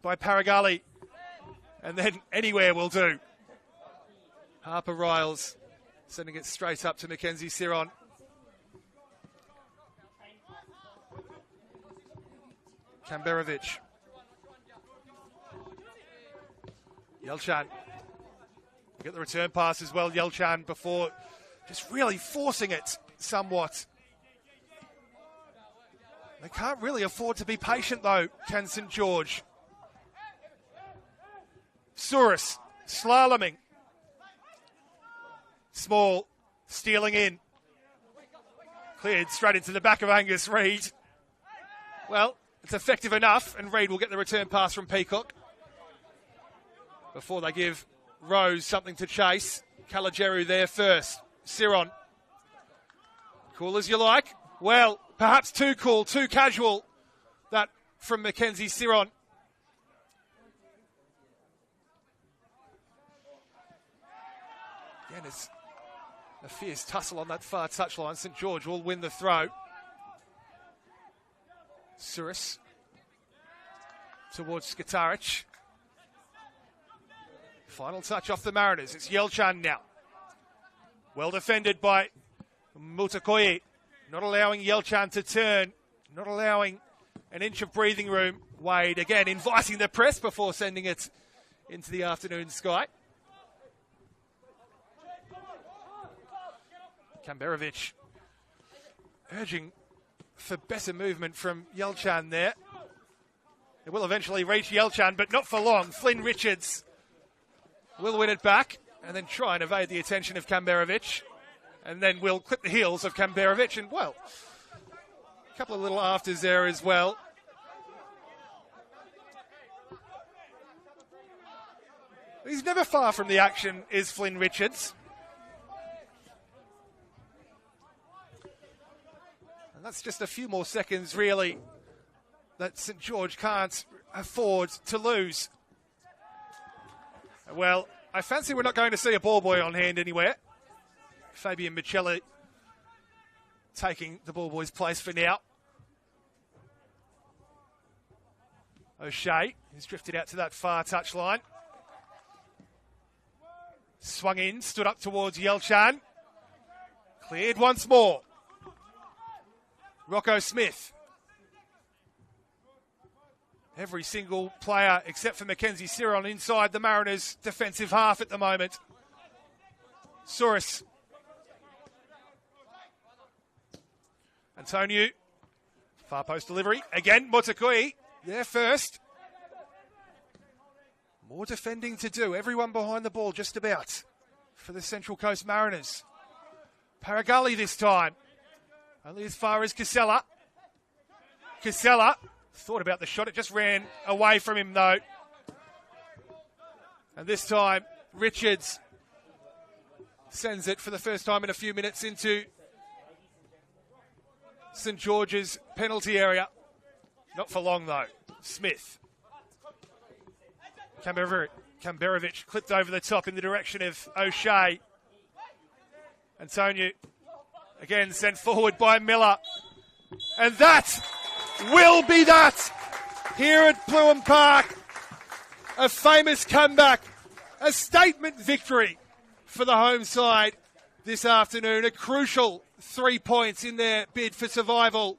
by Paragali. And then anywhere will do. Harper Riles sending it straight up to Mackenzie Siron. Kamberovic. Yelchan. We get the return pass as well, Yelchan, before just really forcing it somewhat. They can't really afford to be patient, though, can St. George. Souris, slaloming. Small, stealing in. Cleared straight into the back of Angus Reid. Well, it's effective enough, and Reid will get the return pass from Peacock. Before they give Rose something to chase. Kalajeru there first. Siron. Cool as you like. Well, perhaps too cool, too casual. That from Mackenzie Siron. Again, it's a fierce tussle on that far touchline. St. George will win the throw. Souris towards Skitaric. Final touch off the Mariners. It's Yelchan now. Well defended by Mutakoyi. Not allowing Yelchan to turn. Not allowing an inch of breathing room. Wade again inviting the press before sending it into the afternoon sky. Kamberovic urging for better movement from Yelchan there. It will eventually reach Yelchan, but not for long. Flynn Richards will win it back and then try and evade the attention of Kamberovic. And then will clip the heels of Kamberovic. And, well, a couple of little afters there as well. He's never far from the action, is Flynn Richards. And that's just a few more seconds, really, that St. George can't afford to lose. Well, I fancy we're not going to see a ball boy on hand anywhere. Fabian Michelli taking the ball boy's place for now. O'Shea, who's drifted out to that far touchline. Swung in, stood up towards Yelchan. Cleared once more. Rocco Smith. Every single player except for Mackenzie Siron inside the Mariners' defensive half at the moment. Souris. Antonio. Far post delivery. Again, Motakui there first. More defending to do. Everyone behind the ball just about for the Central Coast Mariners. Paragali this time. Only as far as Casella. Casella thought about the shot. It just ran away from him, though. And this time, Richards sends it for the first time in a few minutes into St. George's penalty area. Not for long, though. Smith. Kamberovic clipped over the top in the direction of O'Shea. Antonio again sent forward by Miller. And that will be that here at Pluim Park. A famous comeback, a statement victory for the home side this afternoon. A crucial 3 points in their bid for survival,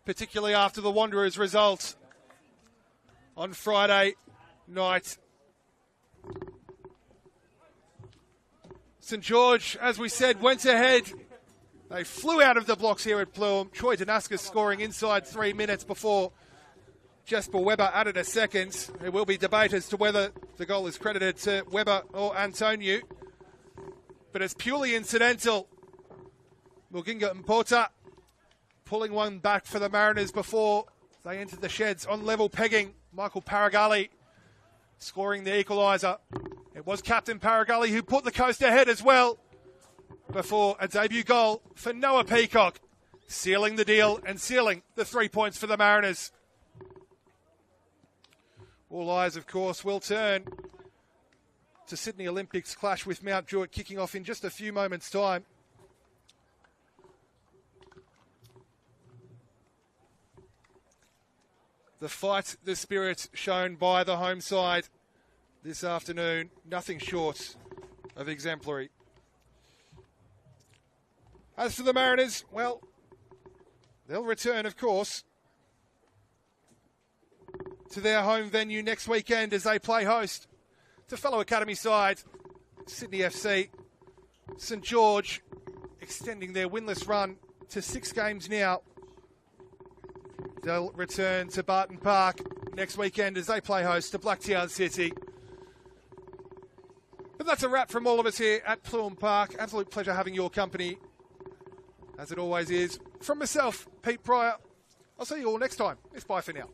particularly after the Wanderers' result on Friday night. St George, as we said, went ahead. They flew out of the blocks here at Plume. Troy Danaska scoring inside 3 minutes before Jesper Weber added a second. There will be debate as to whether the goal is credited to Weber or Antoniu, but it's purely incidental. Muginga and Porta pulling one back for the Mariners before they entered the sheds on level pegging. Michael Paragalli scoring the equaliser. It was Captain Paragalli who put the Coast ahead as well before a debut goal for Noah Peacock, sealing the deal and sealing the 3 points for the Mariners. All eyes, of course, will turn to Sydney Olympics clash with Mount Druitt kicking off in just a few moments' time. The fight, the spirit shown by the home side this afternoon, nothing short of exemplary. As for the Mariners, well, they'll return, of course, to their home venue next weekend as they play host to fellow academy side Sydney FC. St George extending their winless run to 6 games now. They'll return to Barton Park next weekend as they play host to Blacktown City. But that's a wrap from all of us here at Plume Park. Absolute pleasure having your company, as it always is. From myself, Pete Pryor, I'll see you all next time. It's bye for now.